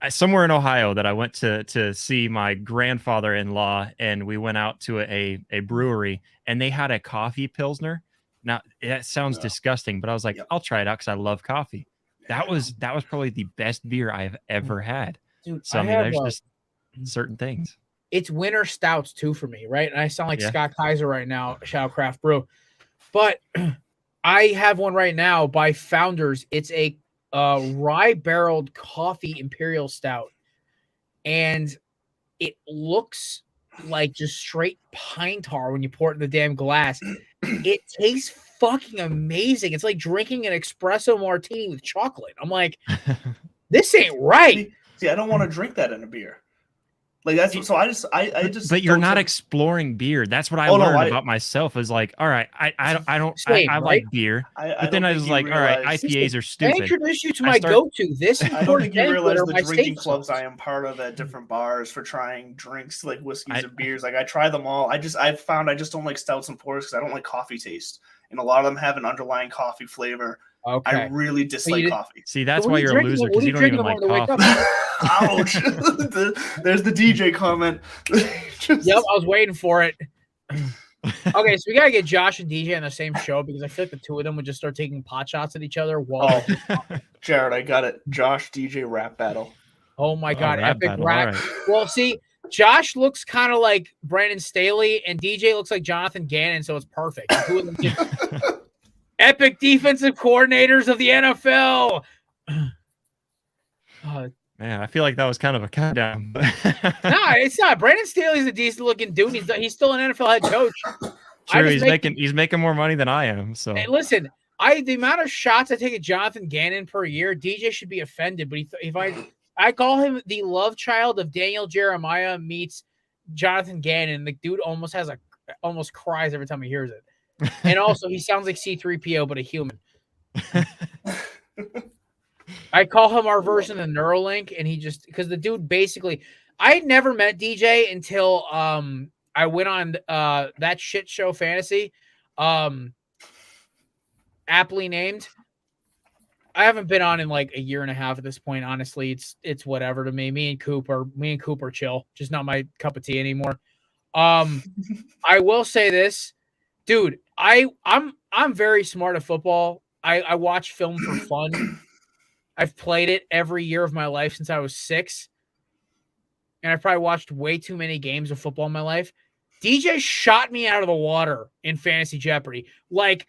in Ohio that I went to see my grandfather-in-law, and we went out to a brewery, and they had a coffee pilsner. Now that sounds disgusting, but I was like, I'll try it out because I love coffee. That was probably the best beer I've ever had. Dude, so I mean, there's just certain things. It's winter stouts too for me, right? And I sound like Scott Kaiser right now, shout out Craft Brew. But I have one right now by Founders. It's a rye barreled coffee imperial stout, and it looks like just straight pine tar when you pour it in the damn glass. It tastes fucking amazing. It's like drinking an espresso martini with chocolate. I'm like, this ain't right. See, I don't want to drink that in a beer. Like that's so I just. But you're not exploring beer. That's what I learned about myself. Is like, all right, I like beer, but then I was like, all right, IPAs are stupid. I introduced you to my go-to. I don't think you realize the drinking clubs I am part of at different bars for trying drinks like whiskeys and beers. Like I try them all. I've found I just don't like stouts and porters because I don't like coffee taste, and a lot of them have an underlying coffee flavor. Okay. I really dislike coffee. See, that's why you're a loser because you don't even like coffee. Ouch! There's the DJ comment. Yep, I was waiting for it. Okay, so we gotta get Josh and DJ on the same show because I feel like the two of them would just start taking pot shots at each other. Whoa. Jared, I got it. Josh DJ rap battle. Oh my god, epic battle. rap. Right. Well, see, Josh looks kind of like Brandon Staley, and DJ looks like Jonathan Gannon, so it's perfect. The two of them just epic defensive coordinators of the NFL. Man, I feel like that was kind of a countdown. No, it's not. Brandon Staley's a decent looking dude. He's still an NFL head coach. True, he's making more money than I am. So hey, listen, the amount of shots I take at Jonathan Gannon per year, DJ should be offended. But if I call him the love child of Daniel Jeremiah meets Jonathan Gannon, the dude almost cries every time he hears it. And also, he sounds like C-3PO, but a human. I call him our version of Neuralink, and because the dude basically, I had never met DJ until I went on that shit show Fantasy, aptly named. I haven't been on in like a year and a half at this point. Honestly, it's whatever to me. Me and Coop are chill, just not my cup of tea anymore. I will say this, dude. I'm very smart at football. I watch film for fun. I've played it every year of my life since I was 6. And I've probably watched way too many games of football in my life. DJ shot me out of the water in Fantasy Jeopardy. Like,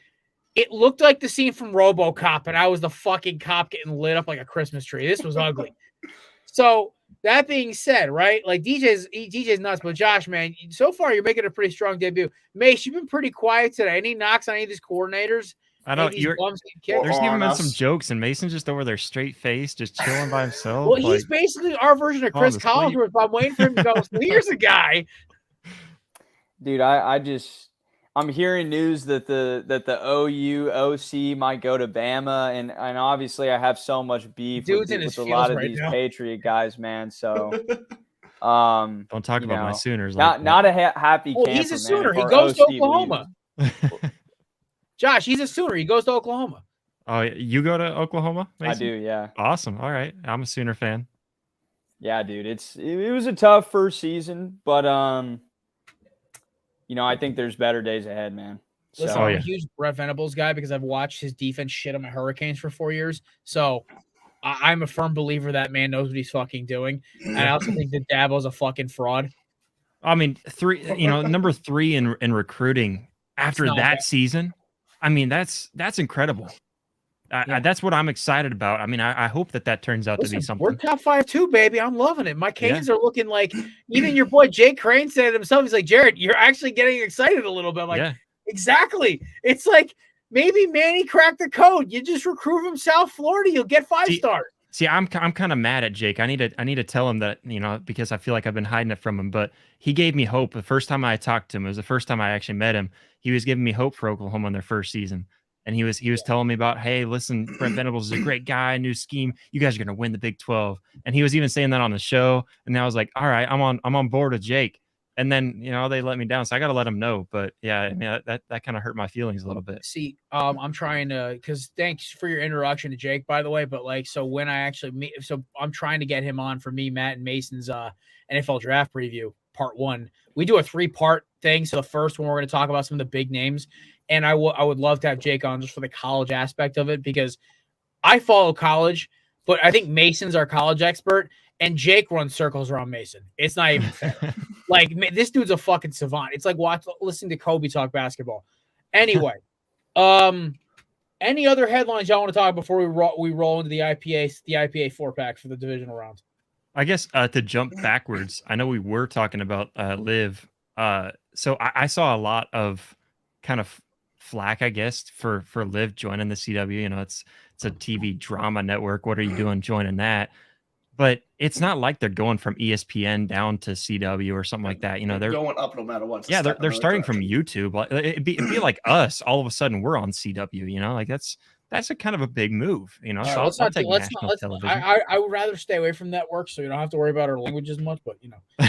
it looked like the scene from RoboCop, and I was the fucking cop getting lit up like a Christmas tree. This was ugly. So, that being said, right? Like, DJ's nuts. But, Josh, man, so far you're making a pretty strong debut. Mace, you've been pretty quiet today. Any knocks on any of these coordinators? I don't. Maybe he's You're bums getting kicked. there's Or even on been us. some jokes, and Mason's just over there straight face, just chilling by himself. Well, he's basically our version of falling Chris asleep. Collinsworth, but I'm waiting for him to go. So here's a guy. Dude, I'm hearing news that the OU OC might go to Bama, and obviously I have so much beef Dude's in his with a feels lot of right these now. Patriot guys, man. So, Don't talk you about my know, Sooners. not a happy Well, camper, he's a man, Sooner. if He our goes to OC Oklahoma. leaves. Josh, he's a Sooner. He goes to Oklahoma. Oh, you go to Oklahoma? I Mason? do, yeah. Awesome. All right, I'm a Sooner fan. Yeah, dude, it was a tough first season, but I think there's better days ahead, man. So, Listen, I'm a huge Brett Venables guy because I've watched his defense shit on my Hurricanes for 4 years. So I'm a firm believer that man knows what he's fucking doing. And I also think that Dabo's a fucking fraud. I mean, number 3 in recruiting after not that bad. season. I mean, that's incredible. That's what I'm excited about. I mean, I hope that turns out to be something. We're top 5 too, baby. I'm loving it. My Canes are looking like, even your boy Jake Crane said it himself. He's like, Jared, you're actually getting excited a little bit. I'm like, exactly. It's like maybe Manny cracked the code. You just recruit from South Florida, you'll get 5-star. See, I'm kind of mad at Jake. I need to tell him that, because I feel like I've been hiding it from him. But he gave me hope the first time I talked to him. It was the first time I actually met him. He was giving me hope for Oklahoma in their first season. And he was telling me about, hey, listen, Brent Venables is a great guy, new scheme. You guys are going to win the Big 12. And he was even saying that on the show. And I was like, all right, I'm on board with Jake. And then, they let me down. So I got to let him know. But yeah, I mean, that kind of hurt my feelings a little bit. See, I'm trying to, because thanks for your introduction to Jake, by the way. But when I actually meet, so I'm trying to get him on for me, Matt, and Mason's NFL draft preview part 1. We do a 3-part thing. So the first one, we're going to talk about some of the big names. And I would love to have Jake on just for the college aspect of it, because I follow college, but I think Mason's our college expert, and Jake runs circles around Mason. It's not even fair. This dude's a fucking savant. It's like listening to Kobe talk basketball. Anyway, any other headlines y'all want to talk before we roll into the IPA 4-pack for the divisional round? I guess to jump backwards, I know we were talking about Liv. So I saw a lot of kind of flack, I guess, for Liv joining the CW. It's a TV drama network. What are you doing joining that? But it's not like they're going from ESPN down to CW or something like that. They're going up no matter what. Yeah, they're starting from YouTube. It'd be like us. All of a sudden, we're on CW. That's a kind of a big move. So let's I'll not take let's national not, television. I would rather stay away from networks, so you don't have to worry about our language as much. But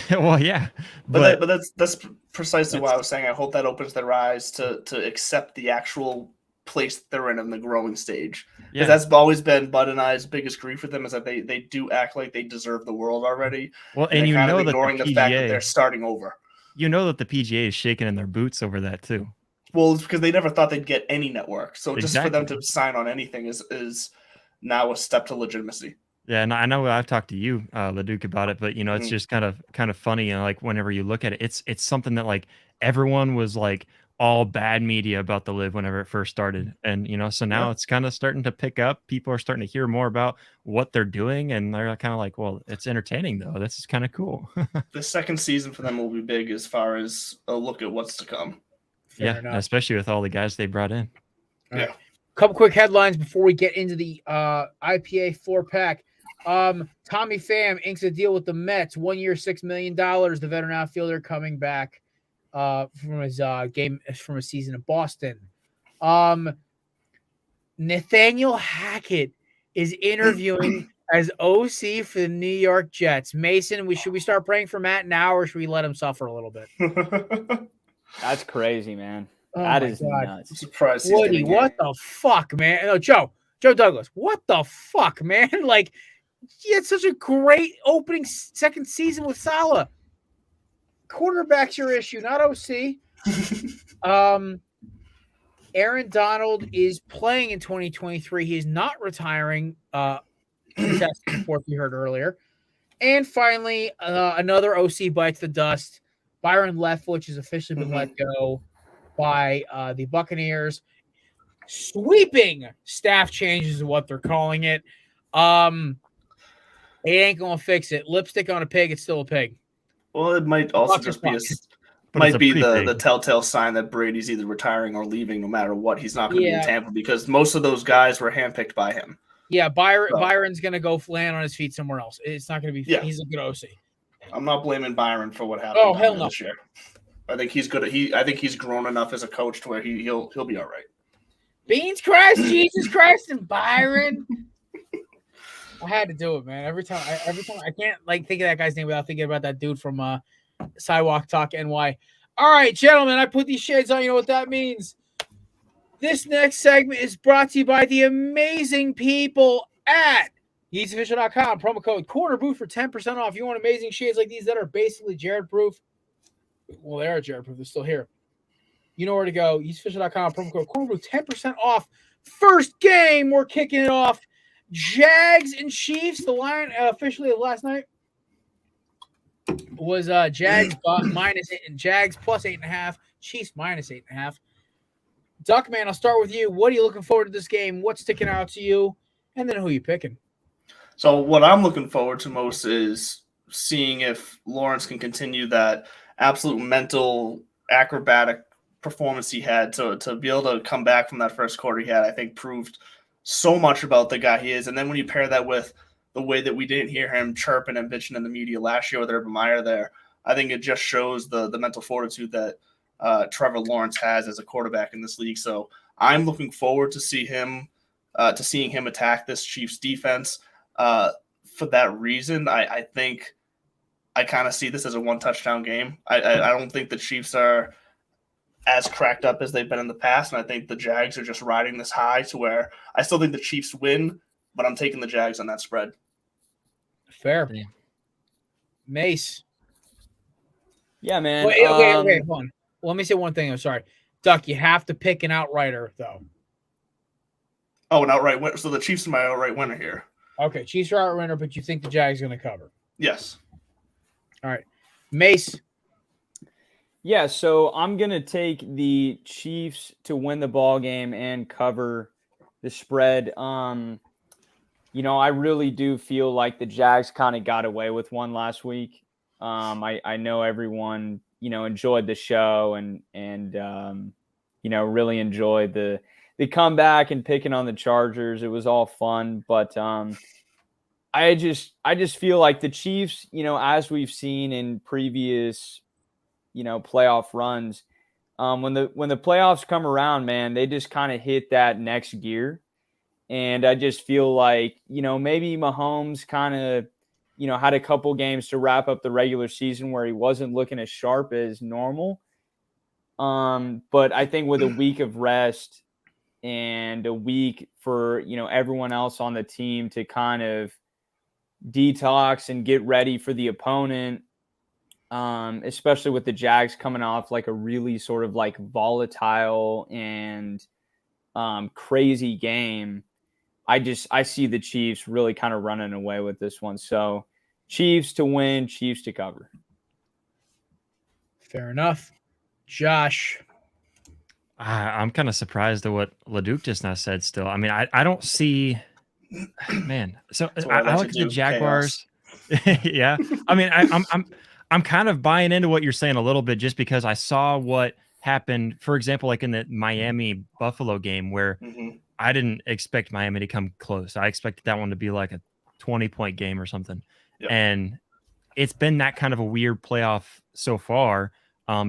well, yeah, but that's precisely why I was saying I hope that opens their eyes to accept the actual place they're in the growing stage. Because that's always been Bud and I's biggest grief with them, is that they do act like they deserve the world already. Well, and kind of that ignoring the fact that they're starting over. That the PGA is shaking in their boots over that too. Well, it's because they never thought they'd get any network. So just for them to sign on anything is now a step to legitimacy. Yeah, and I know I've talked to you, Leduc, about it, but it's just kind of funny. Whenever you look at it, it's something that everyone was all bad media about the Live whenever it first started, and so now it's kind of starting to pick up. People are starting to hear more about what they're doing, and they're kind of well, it's entertaining though. This is kind of cool. The second season for them will be big as far as a look at what's to come. Fair enough. Especially with all the guys they brought in. Yeah. Couple quick headlines before we get into the IPA 4-pack. Tommy Pham inks a deal with the Mets, 1 year, $6 million. The veteran outfielder coming back from his from a season in Boston. Nathaniel Hackett is interviewing as OC for the New York Jets. Mason, should we start praying for Matt now, or should we let him suffer a little bit? That's crazy, man. Oh that is nuts. I'm surprised. Woody, what the fuck, man? No, Joe Douglas, what the fuck, man? He had such a great opening second season with Salah. Quarterback's your issue, not OC. Aaron Donald is playing in 2023. He is not retiring. That's the report you heard earlier. And finally, another OC bites the dust. Byron Leftwich has officially been let go by the Buccaneers. Sweeping staff changes is what they're calling it. It ain't gonna fix it. Lipstick on a pig, it's still a pig. Well, it might also just be might be the telltale sign that Brady's either retiring or leaving no matter what. He's not going to be in Tampa because most of those guys were handpicked by him. Yeah, Byron's going to go land on his feet somewhere else. It's not going to be he's a good OC. I'm not blaming Byron for what happened hell no. this year. I think he's good. I think he's grown enough as a coach to where he'll be all right. Beans Christ, Jesus Christ, and Byron. I had to do it, man. Every time I can't think of that guy's name without thinking about that dude from Sidewalk Talk NY. All right, gentlemen, I put these shades on. You know what that means? This next segment is brought to you by the amazing people at YeezOfficial.com. Promo code Corner for 10% off. You want amazing shades like these that are basically Jared proof? Well, they are Jared proof. They're still here. You know where to go. YeezOfficial.com. Promo code Corner 10% off. First game, we're kicking it off. Jags and Chiefs. The line officially of last night was Jags Jags plus 8.5, Chiefs minus 8.5. Duckman, I'll start with you. What are you looking forward to this game? What's sticking out to you? And then who are you picking? So what I'm looking forward to most is seeing if Lawrence can continue that absolute mental acrobatic performance he had to be able to come back from that first quarter he had. I think proved so much about the guy he is. And then when you pair that with the way that we didn't hear him chirping and bitching in the media last year with Urban Meyer there, I think it just shows the mental fortitude that Trevor Lawrence has as a quarterback in this league. So I'm looking forward to seeing him attack this Chiefs defense. For that reason, I think I kind of see this as a one-touchdown game. I don't think the Chiefs are as cracked up as they've been in the past, and I think the Jags are just riding this high to where I still think the Chiefs win, but I'm taking the Jags on that spread. Fair. Mace. Yeah, man. Wait, hold on. Well, let me say one thing. I'm sorry. Duck, you have to pick an outrighter, though. Oh, an outright winner. So the Chiefs are my outright winner here. Okay, Chiefs are outright winner, but you think the Jags are going to cover? Yes. All right. Mace. Yeah, so I'm going to take the Chiefs to win the ball game and cover the spread. I really do feel like the Jags kind of got away with one last week. I know everyone, enjoyed the show and really enjoyed the comeback and picking on the Chargers. It was all fun, but I just feel like the Chiefs, as we've seen in previous playoff runs, when the playoffs come around, man, they just kind of hit that next gear. And I just feel like, maybe Mahomes kind of, had a couple games to wrap up the regular season where he wasn't looking as sharp as normal. But I think with a week of rest and a week for, everyone else on the team to kind of detox and get ready for the opponent, especially with the Jags coming off like a really sort of like volatile and crazy game. I see the Chiefs really kind of running away with this one. So Chiefs to win, Chiefs to cover. Fair enough. Josh. I'm kind of surprised at what Leduc just now said still. I mean, I don't see – man. So I look at the Jaguars. Yeah. I mean, I'm kind of buying into what you're saying a little bit just because I saw what happened, for example, like in the Miami-Buffalo game where I didn't expect Miami to come close. I expected that one to be like a 20-point game or something. Yep. And it's been that kind of a weird playoff so far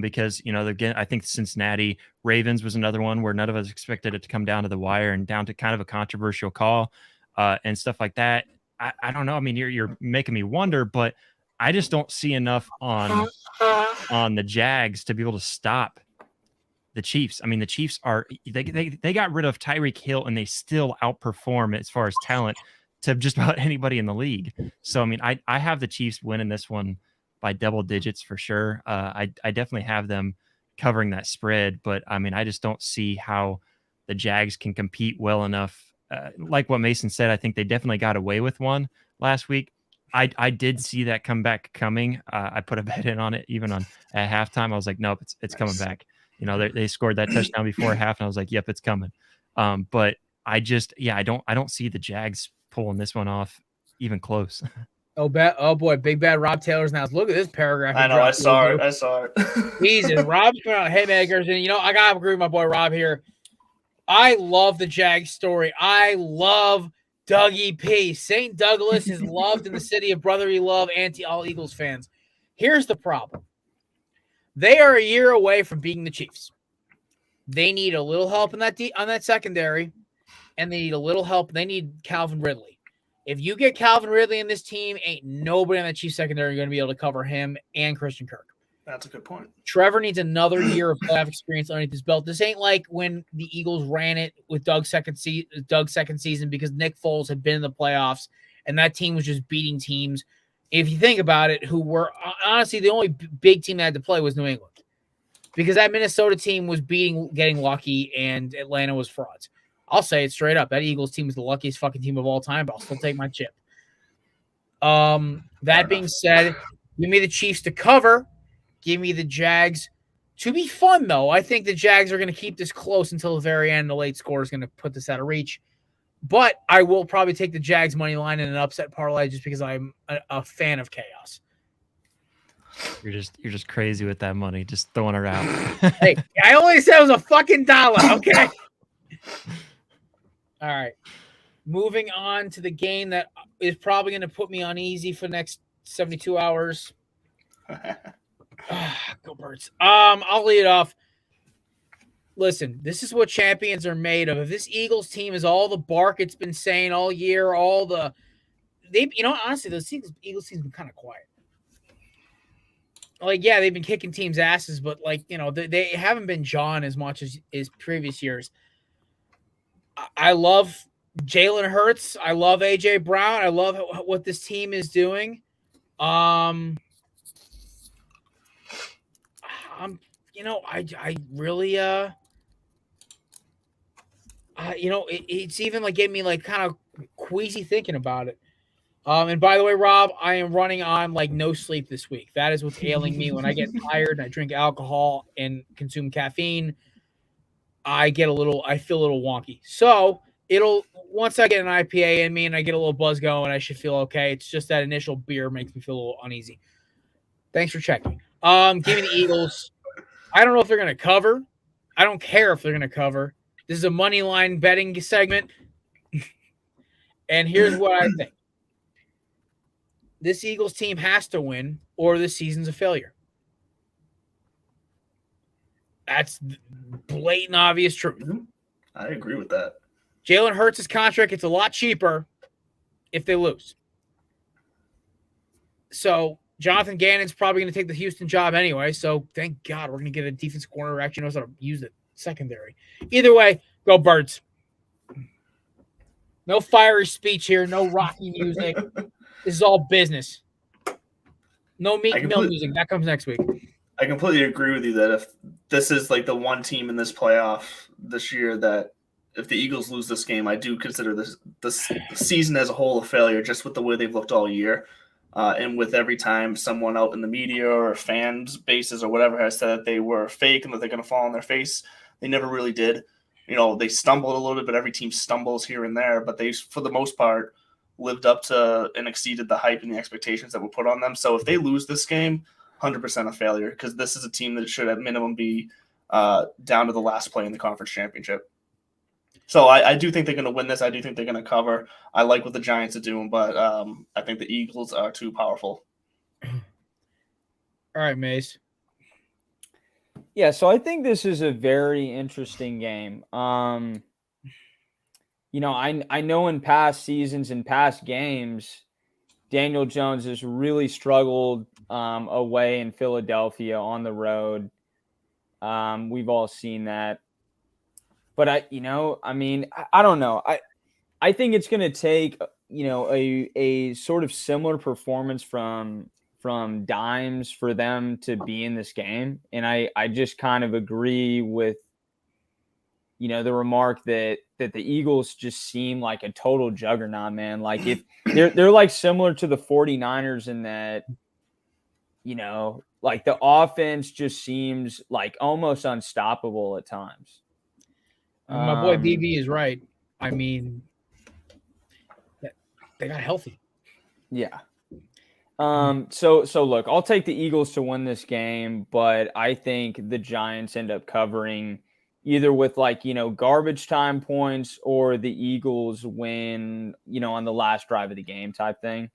because, again, I think Cincinnati Ravens was another one where none of us expected it to come down to the wire and down to kind of a controversial call and stuff like that. I don't know. I mean, you're making me wonder, but I just don't see enough on the Jags to be able to stop the Chiefs. I mean, the Chiefs they got rid of Tyreek Hill and they still outperform as far as talent to just about anybody in the league. So, I mean, I have the Chiefs winning this one by double digits for sure. I definitely have them covering that spread, but I mean, I just don't see how the Jags can compete well enough. Like what Mason said, I think they definitely got away with one last week. I did see that comeback coming. I put a bet in on it even at halftime. I was like, nope, it's coming back. They scored that touchdown before half, and I was like, yep, it's coming. But I don't see the Jags pulling this one off even close. Oh boy, big bad Rob Taylor's now. Look at this paragraph. I know. I saw it. Jesus, Rob's been on haymakers, and I gotta agree with my boy Rob here. I love the Jags story. I love Dougie P. St. Douglas is loved in the city of brotherly love, all Eagles fans. Here's the problem. They are a year away from beating the Chiefs. They need a little help in on that secondary, and they need a little help. They need Calvin Ridley. If you get Calvin Ridley in this team, ain't nobody on the Chiefs secondary going to be able to cover him and Christian Kirk. That's a good point. Trevor needs another year of playoff experience underneath his belt. This ain't like when the Eagles ran it with Doug's second season because Nick Foles had been in the playoffs and that team was just beating teams. If you think about it, who were honestly the only big team that had to play was New England because that Minnesota team was getting lucky, and Atlanta was frauds. I'll say it straight up. That Eagles team is the luckiest fucking team of all time, but I'll still take my chip. That being said, give me the Chiefs to cover. Give me the Jags to be fun, though. I think the Jags are going to keep this close until the very end. The late score is going to put this out of reach. But I will probably take the Jags money line in an upset parlay just because I'm a fan of chaos. You're just crazy with that money, just throwing her out. Hey, I only said it was a fucking dollar, okay? All right. Moving on to the game that is probably going to put me uneasy for the next 72 hours. Go Birds. I'll lead it off. Listen, this is what champions are made of. If this Eagles team is all the bark it's been saying all year, honestly, those Eagles team's been kind of quiet. Like, yeah, they've been kicking teams' asses, but they haven't been John as much as previous years. I love Jalen Hurts. I love AJ Brown. I love what this team is doing. I really it's even like getting me like kind of queasy thinking about it. And by the way, Rob, I am running on like no sleep this week. That is what's ailing me. When I get tired and I drink alcohol and consume caffeine, I feel a little wonky. So once I get an IPA in me and I get a little buzz going, I should feel okay. It's just that initial beer makes me feel a little uneasy. Thanks for checking. Give me the Eagles. I don't know if they're going to cover. I don't care if they're going to cover. This is a money line betting segment. And here's what I think. This Eagles team has to win or this season's a failure. That's blatant, obvious truth. I agree with that. Jalen Hurts' contract gets a lot cheaper if they lose. So Jonathan Gannon's probably going to take the Houston job anyway. So thank God we're going to get a defensive corner who actually knows how to use the secondary. Either way, go Birds. No fiery speech here. No rocky music. This is all business. No Meek Mill music. That comes next week. I completely agree with you that if this is like the one team in this playoff this year that if the Eagles lose this game, I do consider this season as a whole a failure just with the way they've looked all year. And with every time someone out in the media or fans bases or whatever has said that they were fake and that they're going to fall on their face, they never really did. They stumbled a little bit, but every team stumbles here and there. But they, for the most part, lived up to and exceeded the hype and the expectations that were put on them. So if they lose this game, 100% a failure because this is a team that should at minimum be down to the last play in the conference championship. So I do think they're going to win this. I do think they're going to cover. I like what the Giants are doing, but I think the Eagles are too powerful. All right, Mace. Yeah, so I think this is a very interesting game. I know in past seasons and past games, Daniel Jones has really struggled away in Philadelphia on the road. We've all seen that. But I don't know. I think it's going to take, a sort of similar performance from Dimes for them to be in this game. And I just kind of agree with, the remark that the Eagles just seem like a total juggernaut, man. Like if they're like similar to the 49ers in that, like the offense just seems like almost unstoppable at times. My boy BB is right. I mean, they got healthy. Yeah. So look, I'll take the Eagles to win this game, but I think the Giants end up covering either with garbage time points or the Eagles win, on the last drive of the game type thing.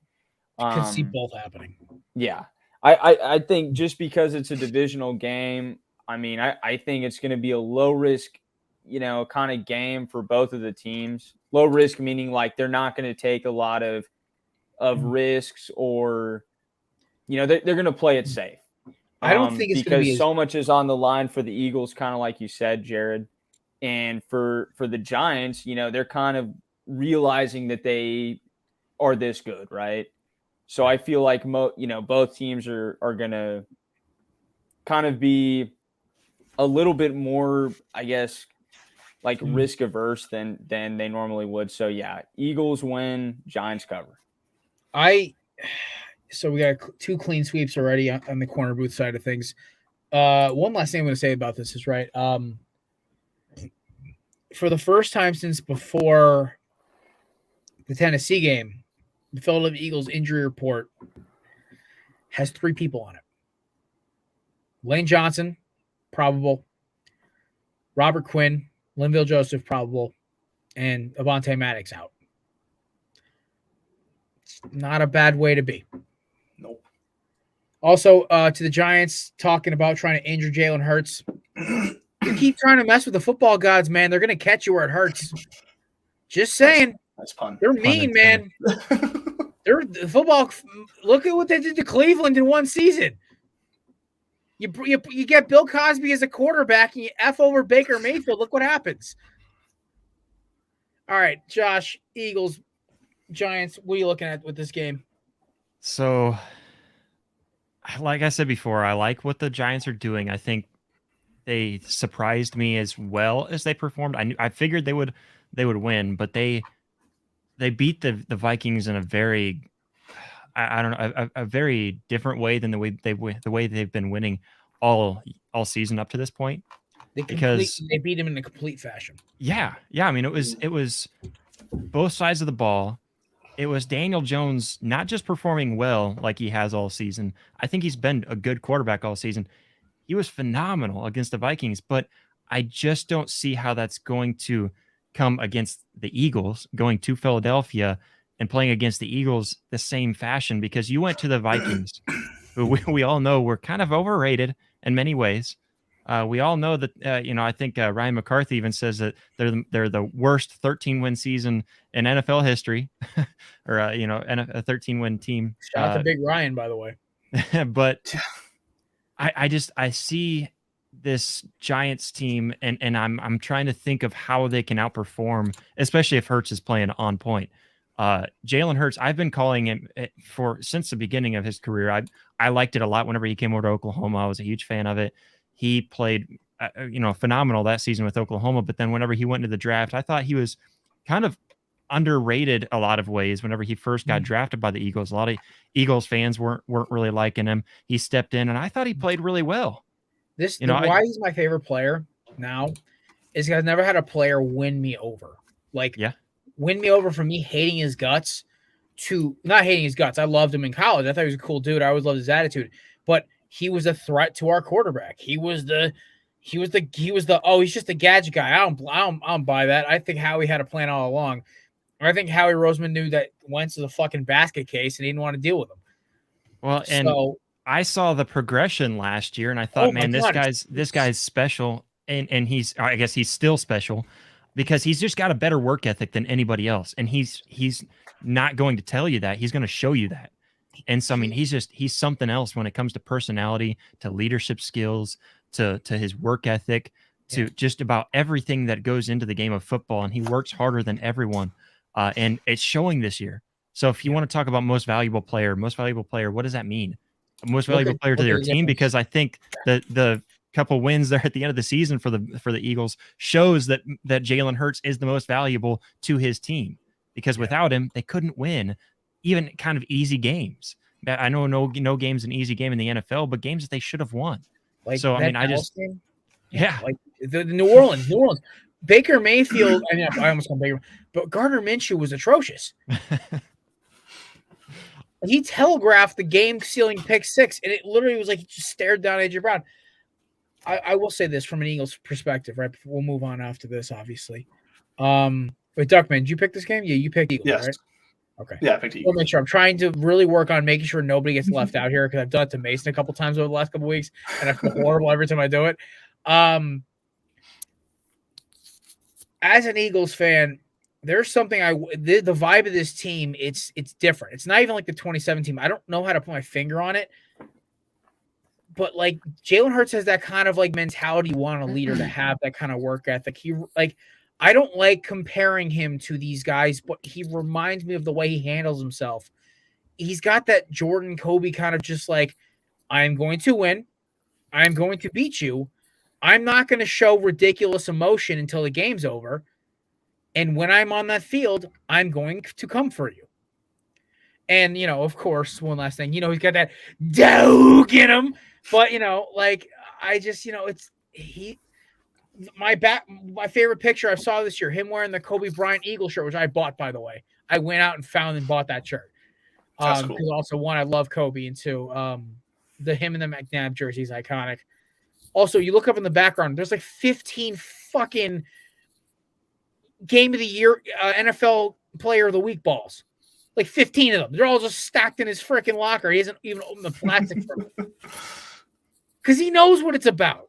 Could see both happening. Yeah. I think just because it's a divisional game, I think it's going to be a low risk, kind of game for both of the teams. Low risk meaning they're not going to take a lot of risks, or they're going to play it safe. I don't think it's because so much is on the line for the Eagles, kind of like you said, Jared, and for the Giants, they're kind of realizing that they are this good, right? So I feel like both teams are going to kind of be a little bit more, I guess, risk averse than they normally would. So yeah, Eagles win, Giants cover. So we got 2 clean sweeps already on the corner booth side of things. One last thing I'm going to say about this is for the first time since before the Tennessee game, the Philadelphia Eagles injury report has 3 people on it. Lane Johnson, probable. Robert Quinn, Linville Joseph, probable. And Avonte Maddox out. It's not a bad way to be. Nope. Also, to the Giants talking about trying to injure Jalen Hurts. You keep trying to mess with the football gods, man. They're going to catch you where it hurts. Just saying. That's pun. They're mean, man. They're the football. Look at what they did to Cleveland in one season. You get Bill Cosby as a quarterback and you F over Baker Mayfield. Look what happens. All right, Josh, Eagles, Giants, what are you looking at with this game? So, like I said before, I like what the Giants are doing. I think they surprised me as well as they performed. I figured they would win, but they beat the Vikings in a very, I don't know, a very different way than the way they've been winning all season up to this point. They beat him in a complete fashion. Yeah. I mean, it was both sides of the ball. It was Daniel Jones not just performing well like he has all season. I think he's been a good quarterback all season. He was phenomenal against the Vikings, but I just don't see how that's going to come against the Eagles, going to Philadelphia and playing against the Eagles the same fashion, because you went to the Vikings, who we all know were kind of overrated in many ways. We all know that, I think Ryan McCarthy even says that they're the worst 13-win season in NFL history, or a 13-win team. Shout out to Big Ryan, by the way. But I see this Giants team, and I'm trying to think of how they can outperform, especially if Hurts is playing on point. Jalen Hurts, I've been calling him since the beginning of his career. I liked it a lot whenever he came over to Oklahoma. I was a huge fan of it. He played, phenomenal that season with Oklahoma. But then whenever he went into the draft, I thought he was kind of underrated a lot of ways. Whenever he first got drafted by the Eagles, a lot of Eagles fans weren't really liking him. He stepped in, and I thought he played really well. Why he's my favorite player now is because I've never had a player win me over. Win me over from me hating his guts to not hating his guts. I loved him in college. I thought he was a cool dude. I always loved his attitude, but he was a threat to our quarterback. He's just a gadget guy. I don't buy that. I think Howie had a plan all along. I think Howie Roseman knew that Wentz is a fucking basket case and he didn't want to deal with him. Well, and I saw the progression last year and I thought, this guy's special. And I guess he's still special because he's just got a better work ethic than anybody else. And he's not going to tell you that. He's going to show you that. And so, I mean, he's something else when it comes to personality, to leadership skills, to his work ethic, to just about everything that goes into the game of football. And he works harder than everyone. And it's showing this year. So if you want to talk about most valuable player, what does that mean? Most valuable player to their team? Because I think the couple wins there at the end of the season for the Eagles shows that Jalen Hurts is the most valuable to his team, because without him, they couldn't win even kind of easy games. I know no game's an easy game in the NFL, but games that they should have won. So, I mean, like the New Orleans, Baker Mayfield. I almost called Baker, but Gardner Minshew was atrocious. he telegraphed the game-sealing pick six, and it literally was like he just stared down AJ Brown. I will say this from an Eagles perspective, right? We'll move on after this, obviously. Wait, Duckman, did you pick this game? Yeah, you picked Eagles, Yes. right? Okay. Yeah, I picked Eagles. I'll make sure. I'm trying to really work on making sure nobody gets left out here because I've done it to Mason a couple times over the last couple weeks, and I feel horrible every time I do it. As an Eagles fan, there's something the vibe of this team, it's different. It's not even like the 2017 team. I don't know how to put my finger on it. But like Jalen Hurts has that kind of like mentality you want a leader to have, that kind of work ethic. I don't like comparing him to these guys, but he reminds me of the way he handles himself. He's got that Jordan Kobe kind of just like, I'm going to win. I'm going to beat you. I'm not going to show ridiculous emotion until the game's over. And when I'm on that field, I'm going to come for you. And, of course, one last thing, he's got that dog in him. But, I just, my favorite picture I saw this year, him wearing the Kobe Bryant Eagle shirt, which I bought, by the way. I went out and found and bought that shirt. That's cool. Because also, one, I love Kobe, and two, him in the McNabb jersey is iconic. Also, you look up in the background, there's like 15 fucking Game of the Year NFL Player of the Week balls. Like 15 of them. They're all just stacked in his freaking locker. He hasn't even opened the plastic for them. Because he knows what it's about.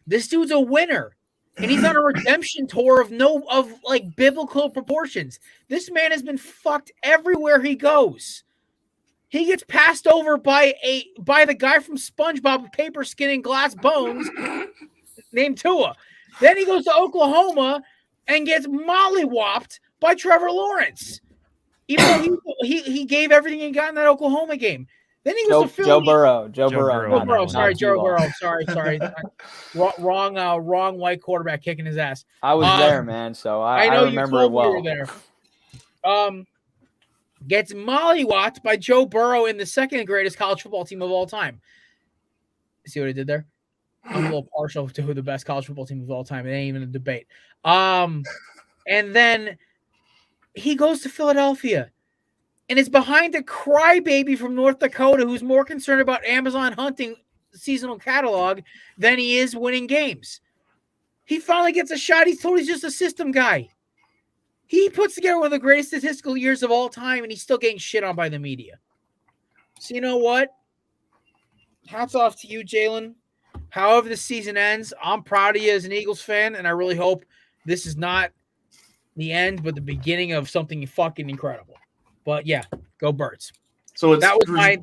This dude's a winner. And he's on a redemption tour of like biblical proportions. This man has been fucked everywhere he goes. He gets passed over by the guy from SpongeBob with paper skin and glass bones named Tua. Then he goes to Oklahoma and gets mollywopped by Trevor Lawrence. Even though he gave everything he got in that Oklahoma game. Then he goes to Philly. Joe Burrow. Sorry, Joe Burrow. Sorry. Wrong white quarterback kicking his ass. I was there, man, so I know remember it well. You were there. Gets mollywopped by Joe Burrow in the second greatest college football team of all time. See what I did there? I'm a little partial to who the best college football team of all time. It ain't even a debate. And then he goes to Philadelphia. And it's behind a crybaby from North Dakota who's more concerned about Amazon hunting seasonal catalog than he is winning games. He finally gets a shot. He's totally just a system guy. He puts together one of the greatest statistical years of all time, and he's still getting shit on by the media. So you know what? Hats off to you, Jalen. However the season ends, I'm proud of you as an Eagles fan, and I really hope this is not the end, but the beginning of something fucking incredible. But yeah, go Birds. So that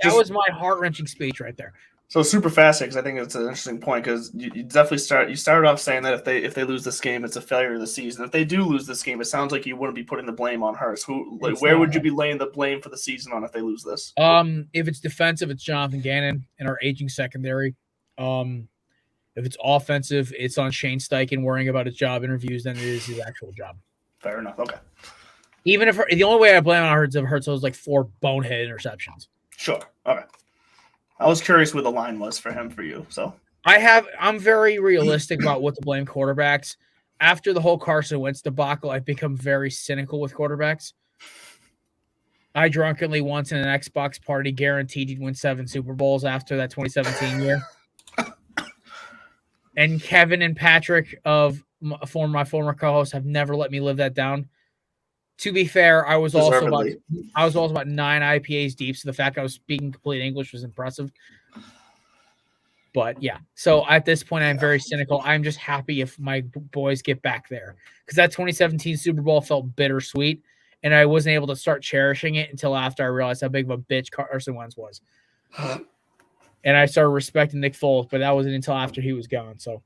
was my heart-wrenching speech right there. So super fast because I think it's an interesting point because you definitely started off saying that if they lose this game, it's a failure of the season. If they do lose this game, it sounds like you wouldn't be putting the blame on Hurts. Where would you be laying the blame for the season on if they lose this? If it's defensive, it's Jonathan Gannon and our aging secondary. If it's offensive, it's on Shane Steichen worrying about his job interviews than it is his actual job. Fair enough. Okay. Even if the only way I blame on Hurts was like 4 bonehead interceptions. Sure. Okay. I was curious where the line was for him for you. So I'm very realistic about what to blame quarterbacks. After the whole Carson Wentz debacle, I've become very cynical with quarterbacks. I drunkenly once in an Xbox party guaranteed he'd win 7 Super Bowls after that 2017 year. And Kevin and Patrick of my former co-hosts have never let me live that down. To be fair, I was also about 9 IPAs deep, so the fact I was speaking complete English was impressive. But yeah, so at this point, I'm very cynical. I'm just happy if my boys get back there because that 2017 Super Bowl felt bittersweet, and I wasn't able to start cherishing it until after I realized how big of a bitch Carson Wentz was. And I started respecting Nick Foles, but that wasn't until after he was gone. So,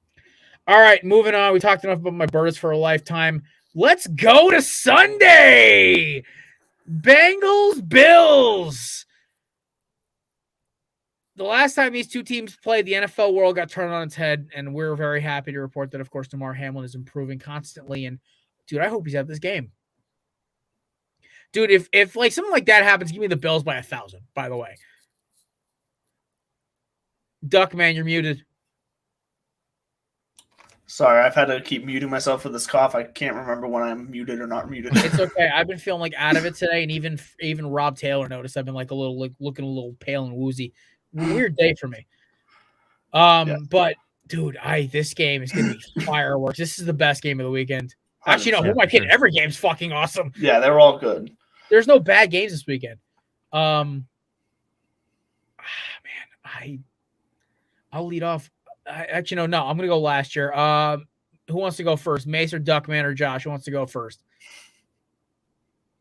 all right, moving on. We talked enough about my birds for a lifetime. Let's go to Sunday. Bengals, Bills. The last time these two teams played, the NFL world got turned on its head, and we're very happy to report that, of course, Damar Hamlin is improving constantly. And, dude, I hope he's at this game. Dude, if like something like that happens, give me the Bills by 1,000, by the way. Duckman, you're muted. Sorry, I've had to keep muting myself for this cough. I can't remember when I'm muted or not muted. It's okay. I've been feeling like out of it today, and even Rob Taylor noticed I've been like looking a little pale and woozy. Weird day for me. But dude, this game is gonna be fireworks. This is the best game of the weekend. Actually, no, who am I kidding? Every game's fucking awesome. Yeah, they're all good. There's no bad games this weekend. Man, I'll lead off. Actually, no, I'm gonna go last year. Who wants to go first? Mace or Duckman or Josh? Who wants to go first?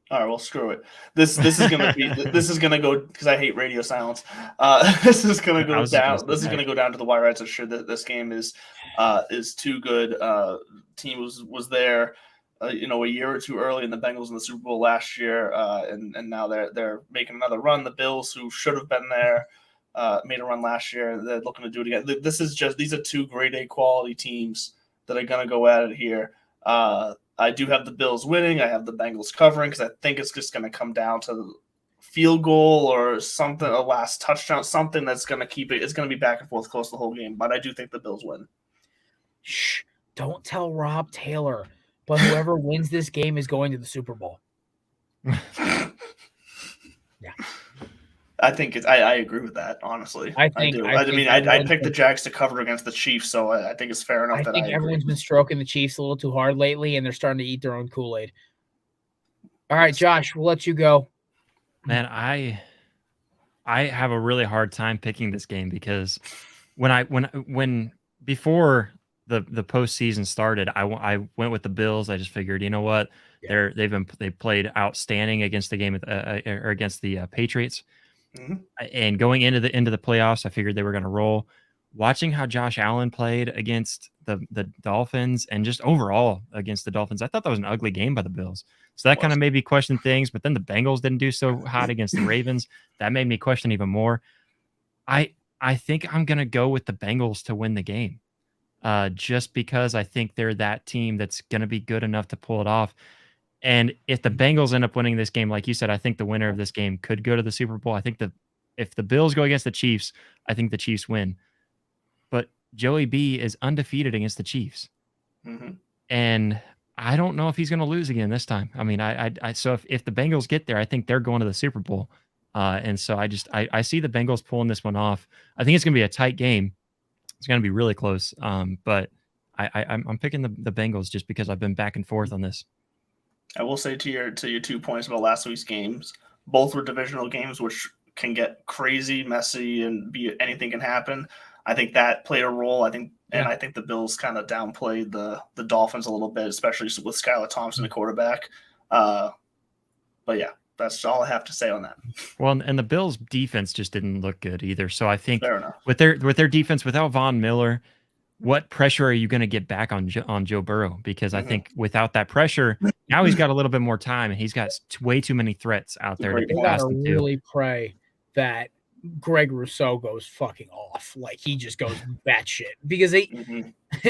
All right, well, screw it. This is gonna go because I hate radio silence. This is gonna go down. This is gonna go down to the wire. I'm sure that this game is too good. Team was there, a year or two early in the Bengals in the Super Bowl last year, and now they're making another run. The Bills, who should have been there, made a run last year. They're looking to do it again. These are two grade A quality teams that are gonna go at it here. I do have the Bills winning. I have the Bengals covering because I think it's just going to come down to the field goal or something, a last touchdown, something that's going to keep it. It's going to be back and forth close the whole game, but I do think the Bills win. Shh! Don't tell Rob Taylor. But whoever wins this game is going to the Super Bowl. Yeah. I think I agree with that, honestly. I do. I picked the Jags to cover against the Chiefs, so I think it's fair enough. I think everyone's been stroking the Chiefs a little too hard lately, and they're starting to eat their own Kool-Aid. All right, Josh, we'll let you go. Man, I have a really hard time picking this game because when before the postseason started, I went with the Bills. I just figured, you know what, they played outstanding against the game or against the Patriots. Mm-hmm. And going into the playoffs, I figured they were going to roll. Watching how Josh Allen played against the Dolphins and just overall against the Dolphins, I thought that was an ugly game by the Bills. So that kind of made me question things. But then the Bengals didn't do so hot against the Ravens. That made me question even more. I think I'm going to go with the Bengals to win the game, just because I think they're that team that's going to be good enough to pull it off. And if the Bengals end up winning this game, like you said, I think the winner of this game could go to the Super Bowl. I think if the Bills go against the Chiefs, I think the Chiefs win. But Joey B is undefeated against the Chiefs. Mm-hmm. And I don't know if he's going to lose again this time. I mean, so if the Bengals get there, I think they're going to the Super Bowl. And so I see the Bengals pulling this one off. I think it's going to be a tight game. It's going to be really close. But I'm picking the Bengals just because I've been back and forth on this. I will say to your 2 points about last week's games, both were divisional games, which can get crazy, messy, and anything can happen. I think that played a role. I think the Bills kind of downplayed the Dolphins a little bit, especially with Skylar Thompson, the quarterback. But yeah, that's all I have to say on that. Well, and the Bills' defense just didn't look good either. So I think with their defense, without Von Miller, what pressure are you going to get back on Joe Burrow? Because I think without that pressure, now he's got a little bit more time, and he's got way too many threats out there. They got to really pray that Greg Rousseau goes fucking off. Like, he just goes batshit. Because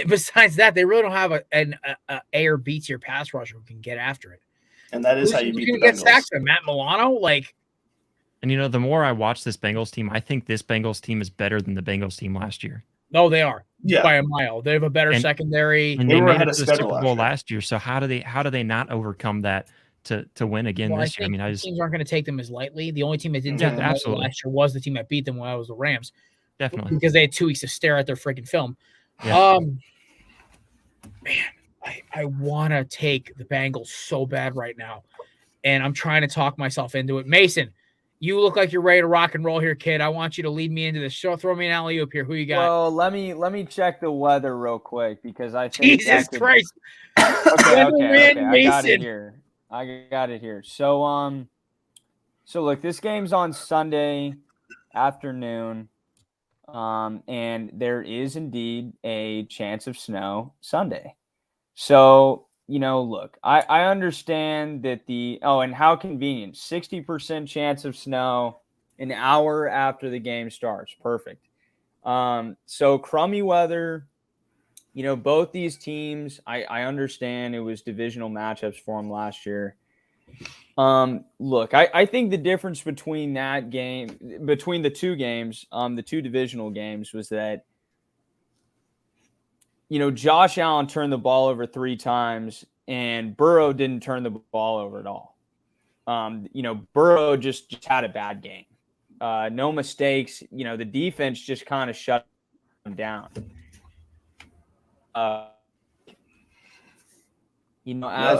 besides that, they really don't have an A or B tier pass rusher who can get after it. And that is how you beat the Bengals. Get sacks from Matt Milano? And, the more I watch this Bengals team, I think this Bengals team is better than the Bengals team last year. No, they are. Yeah. By a mile. They have a better secondary. And they made it to the Super Bowl last year. So how do they not overcome that to win again this year? Teams aren't going to take them as lightly. The only team that didn't take them last year was the team that beat them when I was the Rams. Definitely. Because they had 2 weeks to stare at their freaking film. Yeah. Man, I want to take the Bengals so bad right now. And I'm trying to talk myself into it. Mason, you look like you're ready to rock and roll here, kid. I want you to lead me into this. Throw me an alley-oop here. Who you got? Well, let me check the weather real quick because I think Jesus Christ. Okay. I got it here. So look, this game's on Sunday afternoon, and there is indeed a chance of snow Sunday. So, look, I understand that and how convenient, 60% chance of snow an hour after the game starts. Perfect. So crummy weather, both these teams, I understand it was divisional matchups for them last year. Look, I think the difference between the two games, the two divisional games, was that, Josh Allen turned the ball over 3 times, and Burrow didn't turn the ball over at all. Burrow just had a bad game. No mistakes. The defense just kind of shut him down. As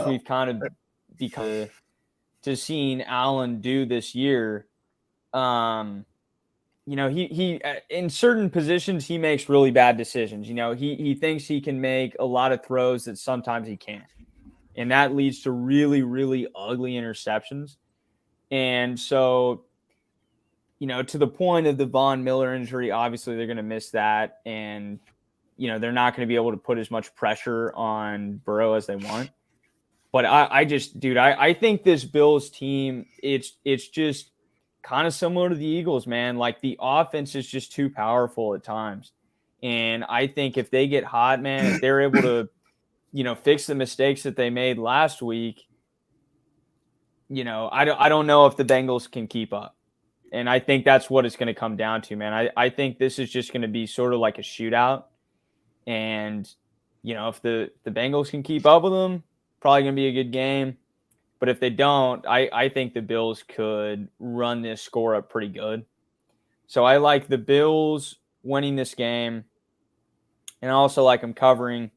we've kind of become to seeing Allen do this year, he in certain positions he makes really bad decisions. He thinks he can make a lot of throws that sometimes he can't, and that leads to really, really ugly interceptions. And so, to the point of the Von Miller injury, obviously they're going to miss that, and they're not going to be able to put as much pressure on Burrow as they want. But I think this Bills team, it's just kind of similar to the Eagles, man. Like, the offense is just too powerful at times. And I think if they get hot, man, if they're able to, fix the mistakes that they made last week, I don't know if the Bengals can keep up. And I think that's what it's going to come down to, man. I think this is just going to be sort of like a shootout. And, if the Bengals can keep up with them, probably going to be a good game. But if they don't, I think the Bills could run this score up pretty good. So I like the Bills winning this game, and I also like them covering.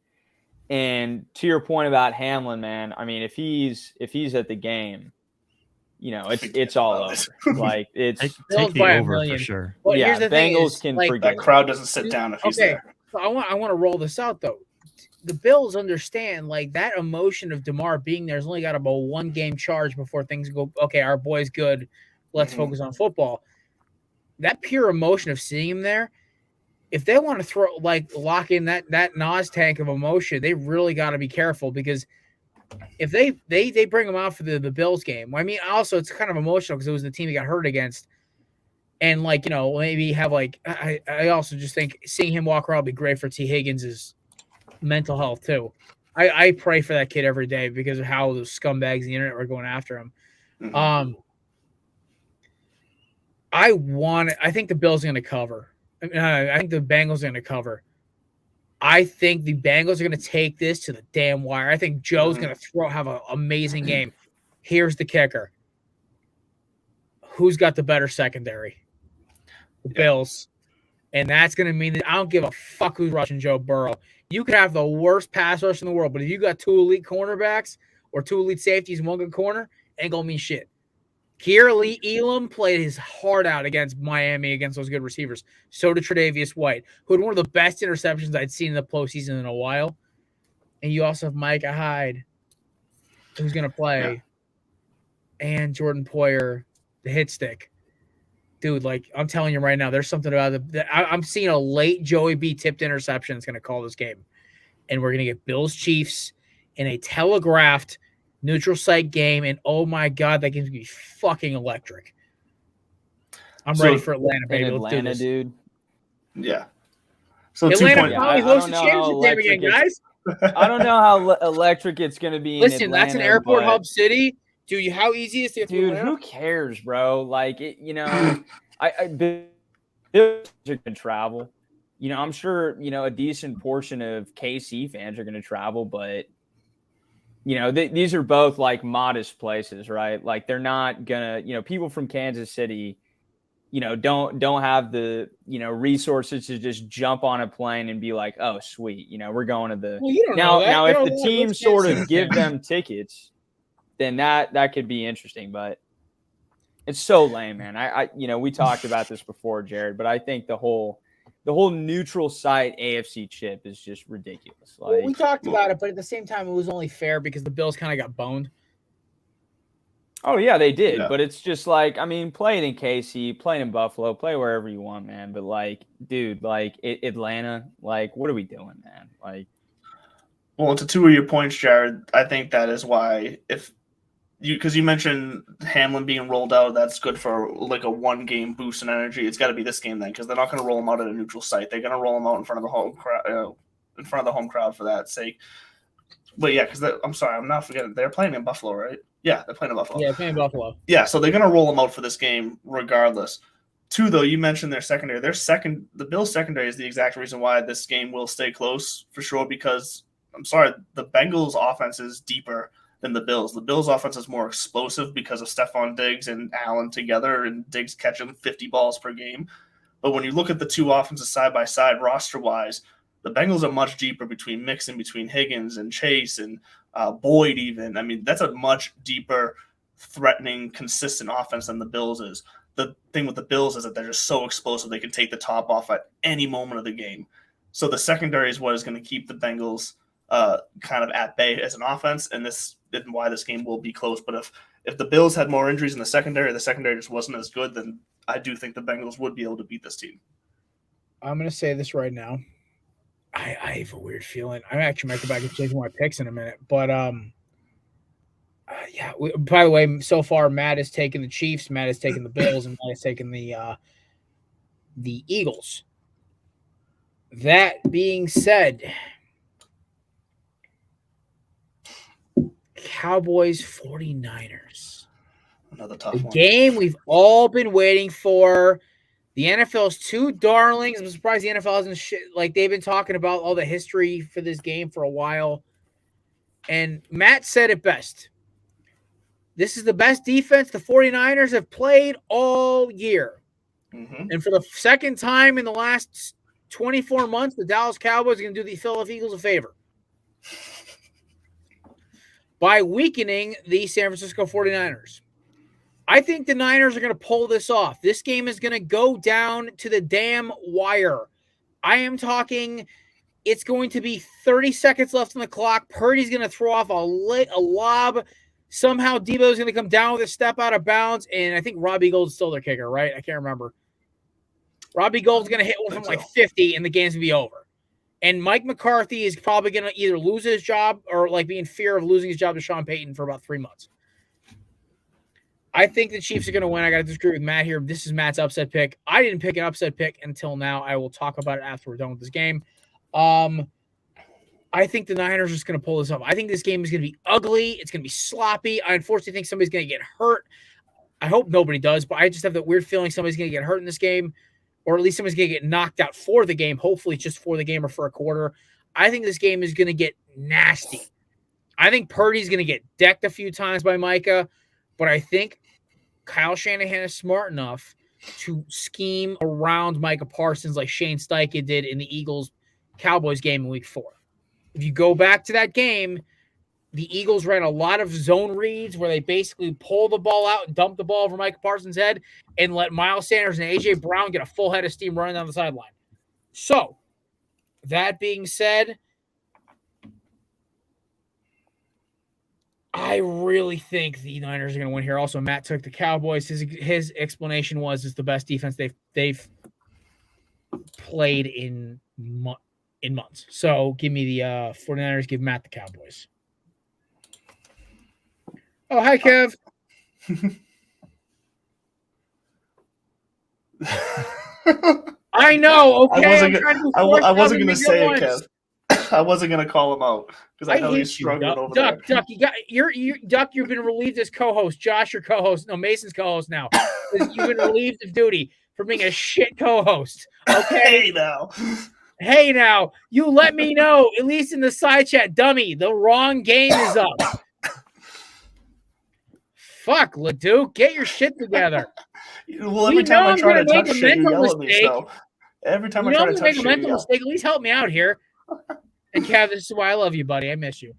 And to your point about Hamlin, man, I mean, if he's at the game, it's all over. Like, it's take the over for sure. Well, here's the Bengals thing can is, forget that crowd doesn't sit down if he's there. So I want to roll this out though. The Bills understand, like, that emotion of DeMar being there's only got about 1 game charge before things go, okay, our boy's good, let's focus on football. That pure emotion of seeing him there, if they want to lock in that Nas tank of emotion, they really got to be careful, because if they bring him out for the Bills game, I mean, also it's kind of emotional because it was the team he got hurt against. And maybe have I also just think seeing him walk around would be great for T. Higgins' mental health too. I pray for that kid every day because of how those scumbags on the internet were going after him. I think the Bills are going to cover. I think the Bengals are going to cover. I think the Bengals are going to take this to the damn wire. I think Joe's going to have an amazing game. Here's the kicker. Who's got the better secondary? The Bills. And that's going to mean that I don't give a fuck who's rushing Joe Burrow. You could have the worst pass rush in the world, but if you got 2 elite cornerbacks or 2 elite safeties and 1 good corner, ain't going to mean shit. Kier Lee Elam played his heart out against Miami, against those good receivers. So did Tre'Davious White, who had one of the best interceptions I'd seen in the postseason in a while. And you also have Micah Hyde, who's going to play, and Jordan Poyer, the hit stick. Dude, I'm telling you right now, there's something about I'm seeing a late Joey B tipped interception that's going to call this game. And we're going to get Bills Chiefs in a telegraphed neutral site game. And oh my God, that game's going to be fucking electric. I'm ready for Atlanta, baby. Atlanta, Let's do this. Dude. Yeah. So Atlanta probably hosts the championship game again, guys. I don't know how electric it's going to be. Listen, in Atlanta, that's an airport hub city. Dude, how easy is it to Dude, who cares, bro? Like, Bills are going to travel. I'm sure, a decent portion of KC fans are going to travel, but, these are both, modest places, right? Like, they're not going to, people from Kansas City, don't have the, resources to just jump on a plane and be like, oh, sweet, we're going to the – Now, if the team sort of give them tickets – then that could be interesting, but it's so lame, man. We talked about this before, Jared, but I think the whole neutral site AFC chip is just ridiculous. We talked about it, but at the same time, it was only fair because the Bills kind of got boned. Oh yeah, they did, but it's just play it in KC, play it in Buffalo, play wherever you want, man. But Atlanta, what are we doing, man? Well, to 2 of your points, Jared, I think that is why because you mentioned Hamlin being rolled out, that's good for a 1-game boost in energy. It's got to be this game then, because they're not going to roll him out at a neutral site. They're going to roll him out in front of the home crowd for that sake. But yeah, because I'm sorry, I'm not forgetting they're playing in Buffalo, right? Yeah, they're playing in Buffalo. Yeah, playing in Buffalo. Yeah, so they're going to roll him out for this game regardless. Two, though, you mentioned their secondary. The Bills' secondary is the exact reason why this game will stay close for sure. Because the Bengals' offense is deeper than the Bills. The Bills' offense is more explosive because of Stephon Diggs and Allen together, and Diggs catching 50 balls per game. But when you look at the two offenses side by side, roster wise, the Bengals are much deeper between Mixon, between Higgins and Chase and Boyd. Even, I mean, that's a much deeper, threatening, consistent offense than the Bills is. The thing with the Bills is that they're just so explosive they can take the top off at any moment of the game. So the secondary is what is going to keep the Bengals kind of at bay as an offense, and this is why this game will be close. But if the Bills had more injuries in the secondary just wasn't as good, then I do think the Bengals would be able to beat this team. I'm going to say this right now. I have a weird feeling. I actually might go back and change my picks in a minute, but yeah. By the way, so far Matt has taken the Chiefs, Matt has taken the Bills, and Matt has taken the Eagles. That being said, Cowboys 49ers. Another tough one. Game we've all been waiting for. The NFL's two darlings. I'm surprised the NFL hasn't they've been talking about all the history for this game for a while. And Matt said it best. This is the best defense the 49ers have played all year. Mm-hmm. And for the second time in the last 24 months, the Dallas Cowboys are going to do the Philadelphia Eagles a favor by weakening the San Francisco 49ers. I think the Niners are going to pull this off. This game is going to go down to the damn wire. I am talking, it's going to be 30 seconds left on the clock. Purdy's going to throw off a lob. Somehow Debo's going to come down with a step out of bounds, and I think Robbie Gould's still their kicker, right? I can't remember. Robbie Gould's going to hit one from like 50, and the game's going to be over. And Mike McCarthy is probably going to either lose his job or be in fear of losing his job to Sean Payton for about 3 months. I think the Chiefs are going to win. I got to disagree with Matt here. This is Matt's upset pick. I didn't pick an upset pick until now. I will talk about it after we're done with this game. I think the Niners are just going to pull this off. I think this game is going to be ugly. It's going to be sloppy. I unfortunately think somebody's going to get hurt. I hope nobody does, but I just have that weird feeling somebody's going to get hurt in this game, or at least somebody's going to get knocked out for the game, hopefully just for the game or for a quarter. I think this game is going to get nasty. I think Purdy's going to get decked a few times by Micah, but I think Kyle Shanahan is smart enough to scheme around Micah Parsons like Shane Steichen did in the Eagles-Cowboys game in Week 4. If you go back to that game, the Eagles ran a lot of zone reads where they basically pull the ball out and dump the ball over Micah Parsons' head and let Miles Sanders and A.J. Brown get a full head of steam running down the sideline. So, that being said, I really think the Niners are going to win here. Also, Matt took the Cowboys. His explanation was it's the best defense they've played in months. So give me the 49ers, give Matt the Cowboys. Oh, hi, Kev. I know. Okay, I wasn't going to say it, Kev. I wasn't going to call him out because I know he's struggling over there. Duck, you've been relieved as co-host. Josh, your co-host. No, Mason's co-host now. You've been relieved of duty for being a shit co-host. Okay? Hey now, you let me know, at least in the side chat, dummy, the wrong game is up. Fuck, Leduc, get your shit together. Well, every time I try to touch shit, you yell at me, so every time I try to touch shit, make a mental mistake, at least help me out here. And Kev, this is why I love you, buddy. I miss you.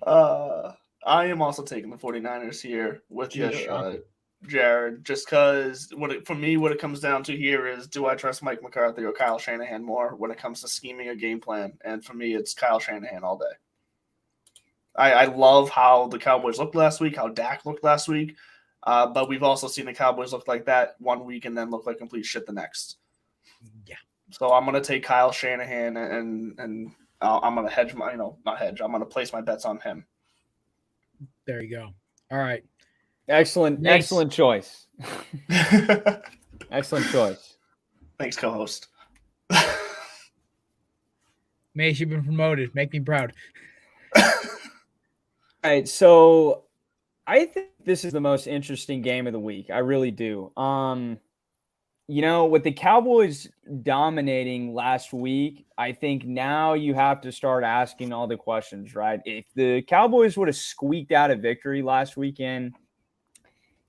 I am also taking the 49ers here with you, Jared, just because what it comes down to here is, do I trust Mike McCarthy or Kyle Shanahan more when it comes to scheming a game plan? And for me, it's Kyle Shanahan all day. I love how the Cowboys looked last week, how Dak looked last week, but we've also seen the Cowboys look like that one week and then look like complete shit the next. Yeah. So I'm going to take Kyle Shanahan and I'm going to hedge my, not hedge. I'm going to place my bets on him. There you go. All right. Excellent choice. Excellent choice. Thanks, co-host. Mace, you've been promoted. Make me proud. All right, so I think this is the most interesting game of the week. I really do. with the Cowboys dominating last week, I think now you have to start asking all the questions, right? If the Cowboys would have squeaked out a victory last weekend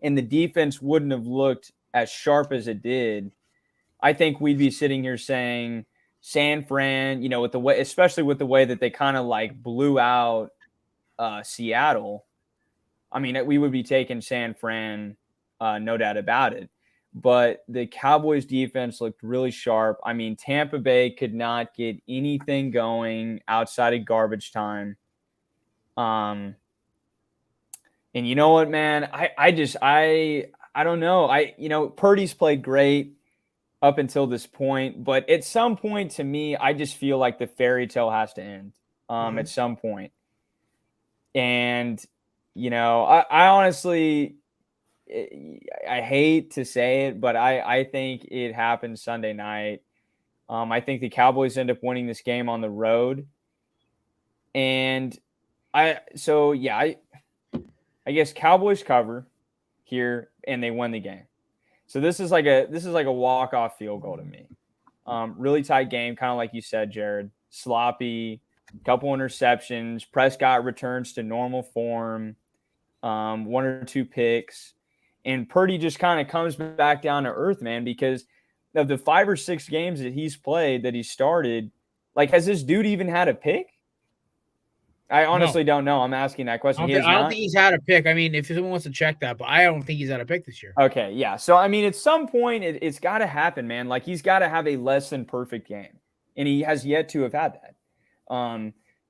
and the defense wouldn't have looked as sharp as it did, I think we'd be sitting here saying San Fran, with the way, especially with the way that they kind of like blew out Seattle. I mean, we would be taking San Fran, no doubt about it. But the Cowboys defense looked really sharp. I mean, Tampa Bay could not get anything going outside of garbage time. And you know what, man? I don't know. Purdy's played great up until this point, but at some point, to me, I just feel like the fairy tale has to end at some point. And, I honestly, I hate to say it, but I think it happened Sunday night. I think the Cowboys end up winning this game on the road. And I guess Cowboys cover here and they win the game. So this is like a walk-off field goal to me. Really tight game, kind of like you said, Jared. Sloppy, couple interceptions. Prescott returns to normal form. 1 or 2 picks. And Purdy just kind of comes back down to earth, man, because of the 5 or 6 games that he's played, that he started, like, has this dude even had a pick? I honestly don't know. I'm asking that question. I don't think he's had a pick. I mean, if someone wants to check that, but I don't think he's had a pick this year. Okay, yeah. So, I mean, at some point, it's got to happen, man. Like, he's got to have a less than perfect game. And he has yet to have had that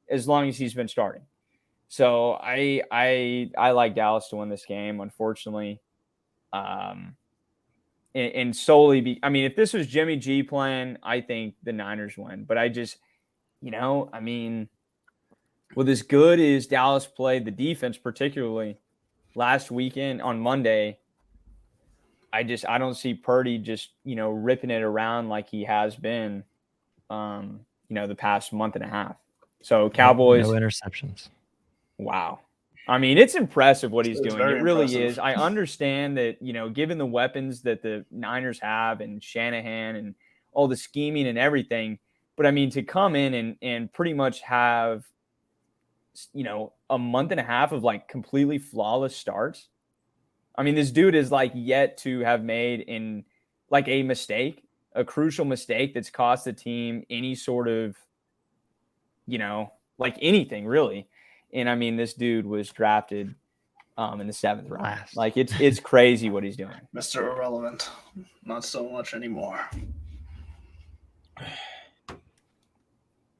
as long as he's been starting. So, I like Dallas to win this game, unfortunately. And solely if this was Jimmy G playing, I think the Niners win. But I just, with as good as Dallas played the defense, particularly last weekend on Monday, I don't see Purdy just, ripping it around like he has been, the past month and a half. So Cowboys. No interceptions. Wow. I mean, it's impressive what he's doing. It really impressive. is. I understand that, given the weapons that the Niners have and Shanahan and all the scheming and everything, but I mean, to come in and pretty much have, a month and a half of like completely flawless starts. I mean, this dude is like yet to have made in like a mistake, a crucial mistake that's cost the team any sort of, like anything really. And I mean, this dude was drafted in the 7th round. Like it's crazy what he's doing. Mr. Irrelevant. Not so much anymore.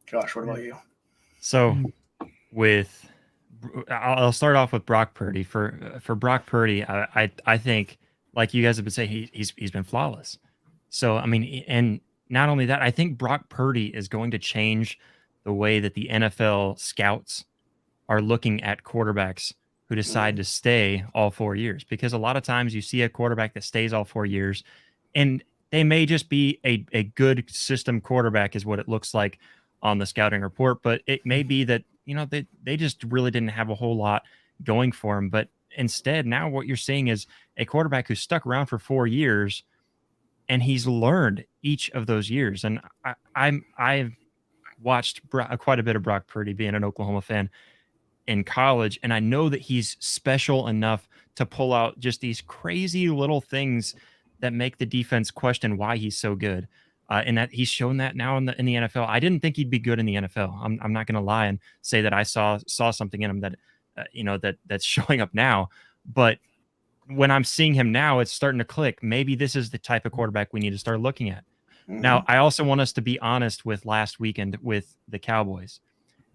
Josh, what about you? So I'll start off with Brock Purdy. For Brock Purdy, I think, like you guys have been saying, he's been flawless. So I mean, and not only that, I think Brock Purdy is going to change the way that the NFL scouts are looking at quarterbacks who decide to stay all 4 years, because a lot of times you see a quarterback that stays all 4 years and they may just be a good system quarterback is what it looks like on the scouting report, but it may be that, they just really didn't have a whole lot going for him. But instead, now what you're seeing is a quarterback who stuck around for 4 years and he's learned each of those years. And I've watched quite a bit of Brock Purdy, being an Oklahoma fan in college, and I know that he's special enough to pull out just these crazy little things that make the defense question why he's so good. And that he's shown that now in the NFL. I didn't think he'd be good in the NFL. I'm not going to lie and say that I saw something in him that that's showing up now. But when I'm seeing him now, it's starting to click. Maybe this is the type of quarterback we need to start looking at. Now, I also want us to be honest with last weekend with the Cowboys.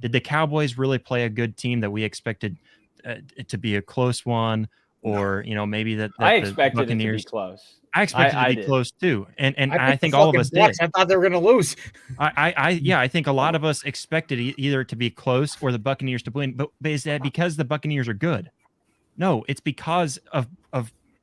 Did the Cowboys really play a good team that we expected it to be a close one? Or, maybe that I expected it to be close. I expected it to be close too. And I think all of us did. I thought they were going to lose. I think a lot of us expected either to be close or the Buccaneers to win. But is that because the Buccaneers are good? No, it's because of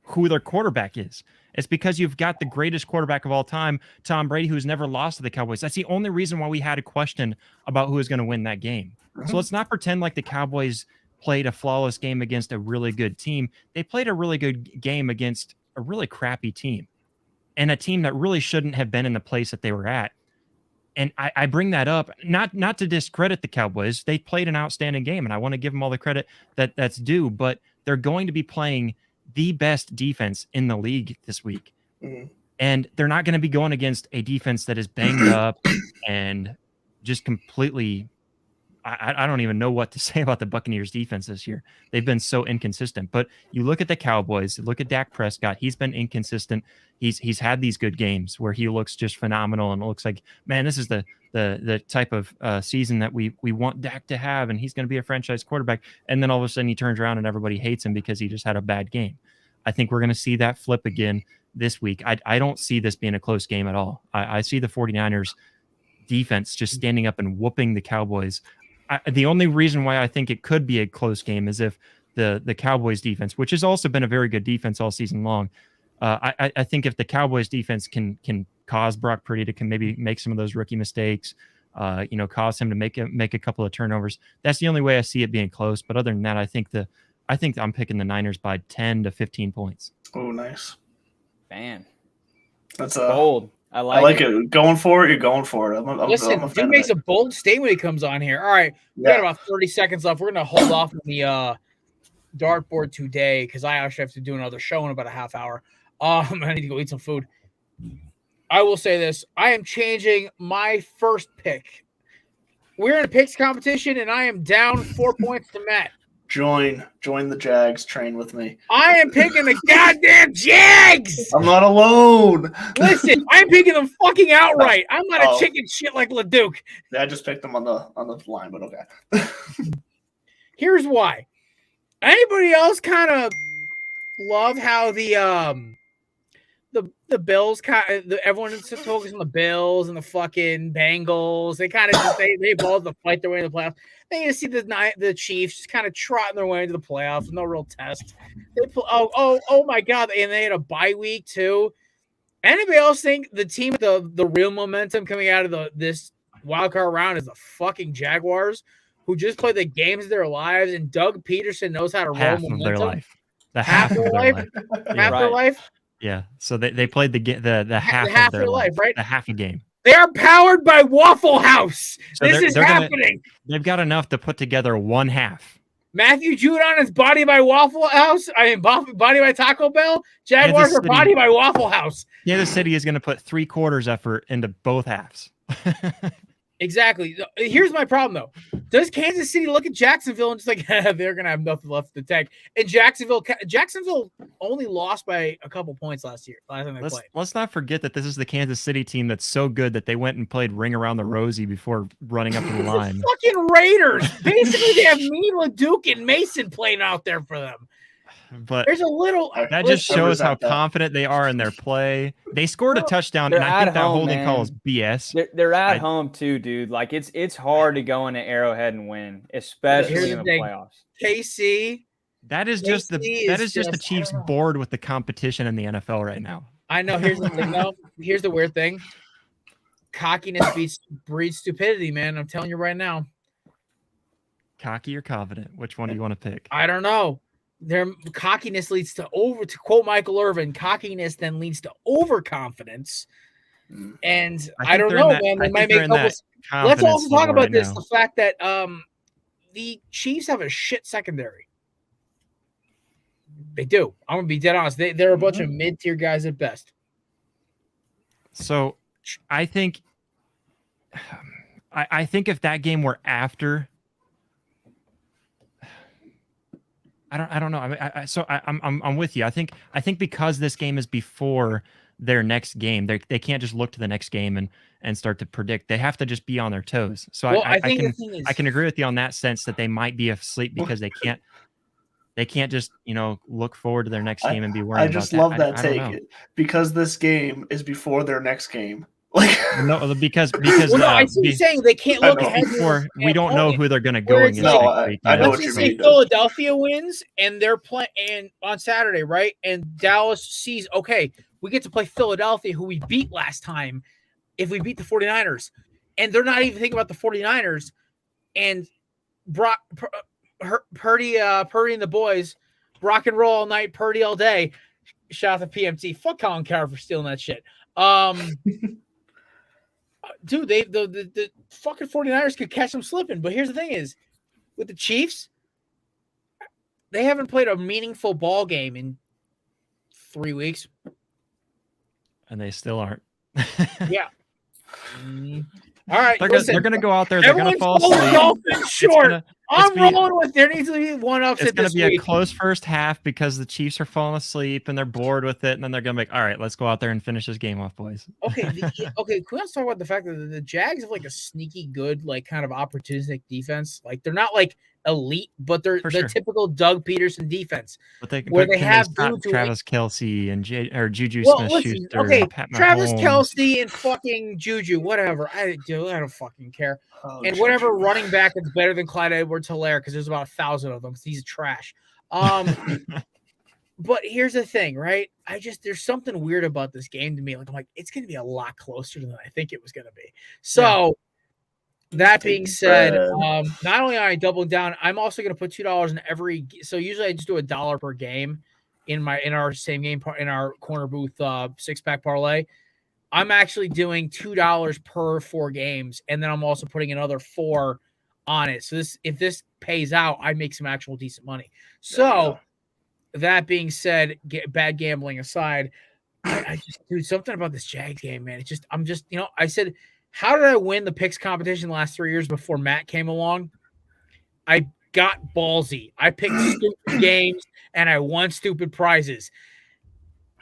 who their quarterback is. It's because you've got the greatest quarterback of all time, Tom Brady, who's never lost to the Cowboys. That's the only reason why we had a question about who was going to win that game. So let's not pretend like the Cowboys played a flawless game against a really good team. They played a really good game against a really crappy team. and a team that really shouldn't have been in the place that they were at. And I bring that up not to discredit the Cowboys. They played an outstanding game, and I want to give them all the credit that's due. But they're going to be playing the best defense in the league this week, and they're not going to be going against a defense that is banged up and just completely. I don't even know what to say about the Buccaneers defense this year. They've been so inconsistent. But you look at the Cowboys, look at Dak Prescott. He's been inconsistent. He's had these good games where he looks just phenomenal, and it looks like, man, this is the type of season that we want Dak to have, and he's going to be a franchise quarterback. And then all of a sudden he turns around and everybody hates him because he just had a bad game. I think we're going to see that flip again this week. I don't see this being a close game at all. I see the 49ers defense just standing up and whooping the Cowboys. The only reason why I think it could be a close game is if the Cowboys defense, which has also been a very good defense all season long, I think if the Cowboys defense can cause Brock Purdy to maybe make some of those rookie mistakes, cause him to make a couple of turnovers, that's the only way I see it being close. But other than that, I think I'm picking the Niners by 10 to 15 points. Oh, nice. Man, That's bold. I I like like it. Going for it, you're going for it. Listen, I'm a fan dude of makes it. a bold statement when he comes on here. All right, we got about 30 seconds left. We're going to hold off on the dartboard today because I actually have to do another show in about a half hour. I need to go eat some food. I will say this. I am changing my first pick. We're in a picks competition, and I am down 4 points to Matt. Join the Jags train with me. I am picking the goddamn Jags. I'm not alone. Listen, I'm picking them fucking outright. I'm not a chicken shit like Leduc. Yeah, I just picked them on the line, but okay. Here's why. Anybody else kind of love how the Bills everyone is focused on the Bills and the fucking Bengals. They kind of just they both fight their way into the playoffs. They just see the Chiefs just kind of trotting their way into the playoffs with no real test. They oh my god, and they had a bye week too. Anybody else think the team with the real momentum coming out of this wild card round is the fucking Jaguars, who just played the games of their lives, and Doug Peterson knows how to roll Half momentum. of their life. Half of their life. Half their life. Yeah, so they played the half of their life, right? The half a game. They are powered by Waffle House. So this is happening. They've got enough to put together one half. Matthew Judon is body by Waffle House. Body by Taco Bell. Jaguars are body by Waffle House. Kansas City is going to put 3/4 effort into both halves. Exactly. Here's my problem, though. Does Kansas City look at Jacksonville and just like, they're going to have nothing left to tank? And Jacksonville only lost by a couple points last time they played. Let's not forget that this is the Kansas City team that's so good that they went and played Ring Around the Rosie before running up to the line. Fucking Raiders. Basically, they have me, Leduc, and Mason playing out there for them. But there's a little that just shows how confident they are in their play. They scored a touchdown, and I think that holding call is BS. They're at home too, dude. Like it's hard to go into Arrowhead and win, especially in the playoffs. KC. That is just the Chiefs bored with the competition in the NFL right now. I know. Here's the thing, though. Here's the weird thing. Cockiness breeds stupidity, man. I'm telling you right now. Cocky or confident? Which one do you want to pick? I don't know. Their cockiness leads to quote Michael Irvin, cockiness then leads to overconfidence. And I don't know, man. They might make Let's also talk about this. Now. The fact that the Chiefs have a shit secondary. They do. I'm gonna be dead honest. They're a bunch of mid-tier guys at best. So I think if that game were after, I don't know. I'm with you. I think because this game is before their next game, they can't just look to the next game and start to predict. They have to just be on their toes. So I can agree with you on that sense that they might be asleep because they can't just look forward to their next game and be worried. I just love that take because this game is before their next game. Like no, because I see you saying they can't look ahead before we don't know who they're going to go against. No, I know what you mean. Philadelphia wins and they're playing on Saturday, right? And Dallas sees, okay, we get to play Philadelphia, who we beat last time. If we beat the 49ers, and they're not even thinking about the 49ers, and Purdy and the boys, rock and roll all night, Purdy all day. Shout out to PMT. Fuck Colin Cowherd for stealing that shit. Dude, the fucking 49ers could catch them slipping. But here's the thing is, with the Chiefs, they haven't played a meaningful ball game in 3 weeks. And they still aren't. Yeah. All right. They're going to go out there. They're going to fall asleep. Dolphins short. I'm rolling with there needs to be one upset. It's going to be a close first half because the Chiefs are falling asleep and they're bored with it. And then they're going to be like, all right, let's go out there and finish this game off, boys. Okay. Okay. Can we also talk about the fact that the Jags have like a sneaky good, like kind of opportunistic defense? Like they're not like elite, but they're the typical Doug Peterson defense. But they have Travis Kelce and Juju Smith-Schuster. Okay, Pat Travis Mahomes. Kelce and fucking Juju, whatever. I don't fucking care. And whatever running back is better than Clyde Edwards-Helaire because there's about 1,000 of them because he's trash. But here's the thing, right? There's something weird about this game to me. Like I'm like, it's going to be a lot closer than I think it was going to be. So. That being said, not only am I doubling down, I'm also going to put $2 in every. So usually I just do $1 per game in our same game in our corner booth 6-pack parlay. I'm actually doing $2 per 4 games, and then I'm also putting another 4 on it. So if this pays out, I make some actual decent money. So that being said, bad gambling aside, I just dude something about this Jags game, man. I said. How did I win the picks competition the last 3 years before Matt came along? I got ballsy. I picked stupid games and I won stupid prizes.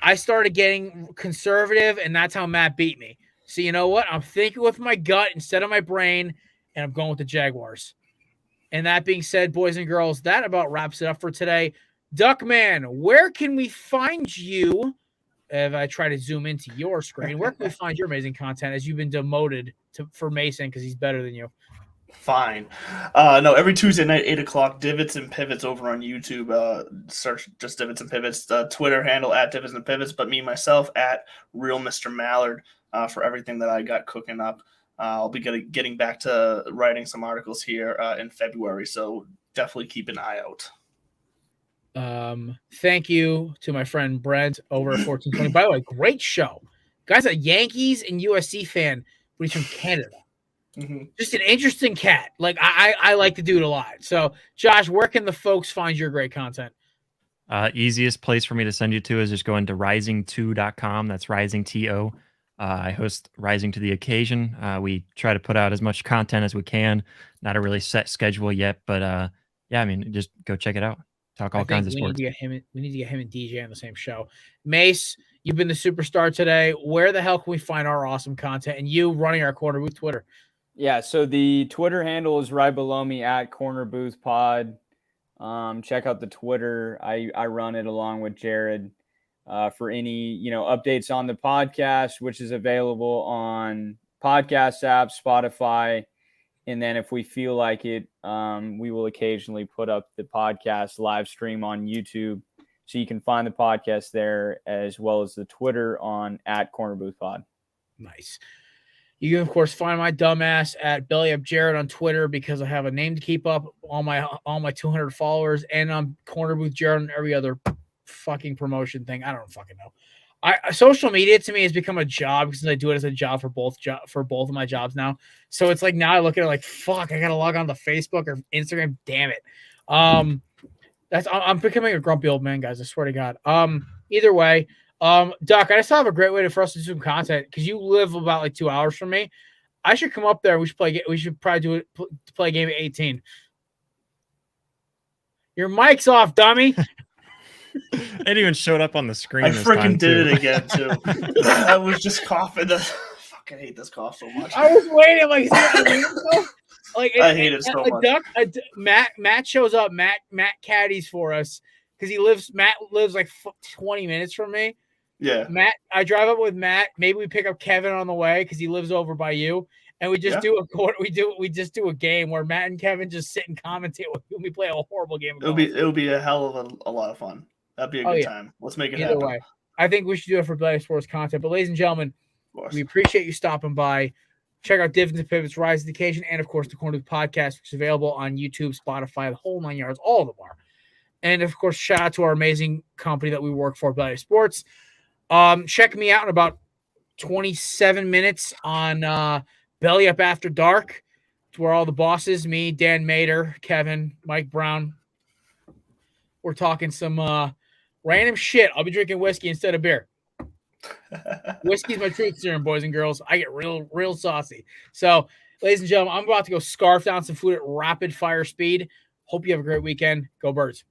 I started getting conservative, and that's how Matt beat me. So you know what? I'm thinking with my gut instead of my brain, and I'm going with the Jaguars. And that being said, boys and girls, that about wraps it up for today. Duckman, where can we find you? If I try to zoom into your screen, where can we find your amazing content as you've been demoted for Mason because he's better than you? Fine. No, every Tuesday night, 8 o'clock, Divots and Pivots over on YouTube. Search just Divots and Pivots. Twitter handle at Divots and Pivots, but myself at Real Mr. Mallard for everything that I got cooking up. I'll be getting back to writing some articles here in February, so definitely keep an eye out. Thank you to my friend Brent over at 1420. By the way, great show. Guy's a Yankees and USC fan, but he's from Canada. Mm-hmm. Just an interesting cat. Like I like the dude a lot. So Josh, where can the folks find your great content? Easiest place for me to send you to is just going to rising2.com. That's rising to. I host Rising to the Occasion. We try to put out as much content as we can. Not a really set schedule yet, but just go check it out. Talk all kinds of sports. We need to get him and DJ on the same show. Mace, you've been the superstar today. Where the hell can we find our awesome content? And you running our Corner Booth Twitter. Yeah, so the Twitter handle is right below me at Corner Booth Pod. Check out the Twitter. I run it along with Jared for any updates on the podcast, which is available on podcast apps, Spotify. And then if we feel like it, we will occasionally put up the podcast live stream on YouTube. So you can find the podcast there as well as the Twitter on at Corner Booth Pod. Nice. You can, of course, find my dumbass at Belly Up Jared on Twitter because I have a name to keep up, all my 200 followers, and I'm Corner Booth Jared on every other fucking promotion thing. I don't fucking know. Social media to me has become a job because I do it as a job for both of my jobs now. So it's like now I look at it like, fuck, I gotta log on to Facebook or Instagram. Damn it. I'm becoming a grumpy old man, guys. I swear to God. Either way, Doc, I just have a great way for us to do some content because you live about like 2 hours from me. I should come up there. We should probably play a game at 18. Your mic's off, dummy. It even showed up on the screen. I freaking did it again too. I was just coughing. I fucking hate this cough so much. I was waiting. I hate it so much. Matt shows up. Matt caddies for us because Matt lives like 20 minutes from me. Yeah. I drive up with Matt. Maybe we pick up Kevin on the way because he lives over by you. And we just do a game where Matt and Kevin just sit and commentate with me. We play a horrible game. It'll be a hell of a lot of fun. That'd be a good time. Let's make it happen. Either way, I think we should do it for Better Sports content. But ladies and gentlemen, we appreciate you stopping by. Check out Divots and Pivots, Rise to the Occasion, and of course the Corner Booth Podcast, which is available on YouTube, Spotify, the whole 9 yards, all of them are. And of course, shout out to our amazing company that we work for, Belly Up Sports. Check me out in about 27 minutes on Belly Up After Dark. It's where all the bosses, me, Dan Mater, Kevin, Mike Brown, we're talking some random shit. I'll be drinking whiskey instead of beer. Whiskey's my truth serum, boys and girls. I get real saucy. So, ladies and gentlemen, I'm about to go scarf down some food at rapid fire speed. Hope you have a great weekend. Go Birds.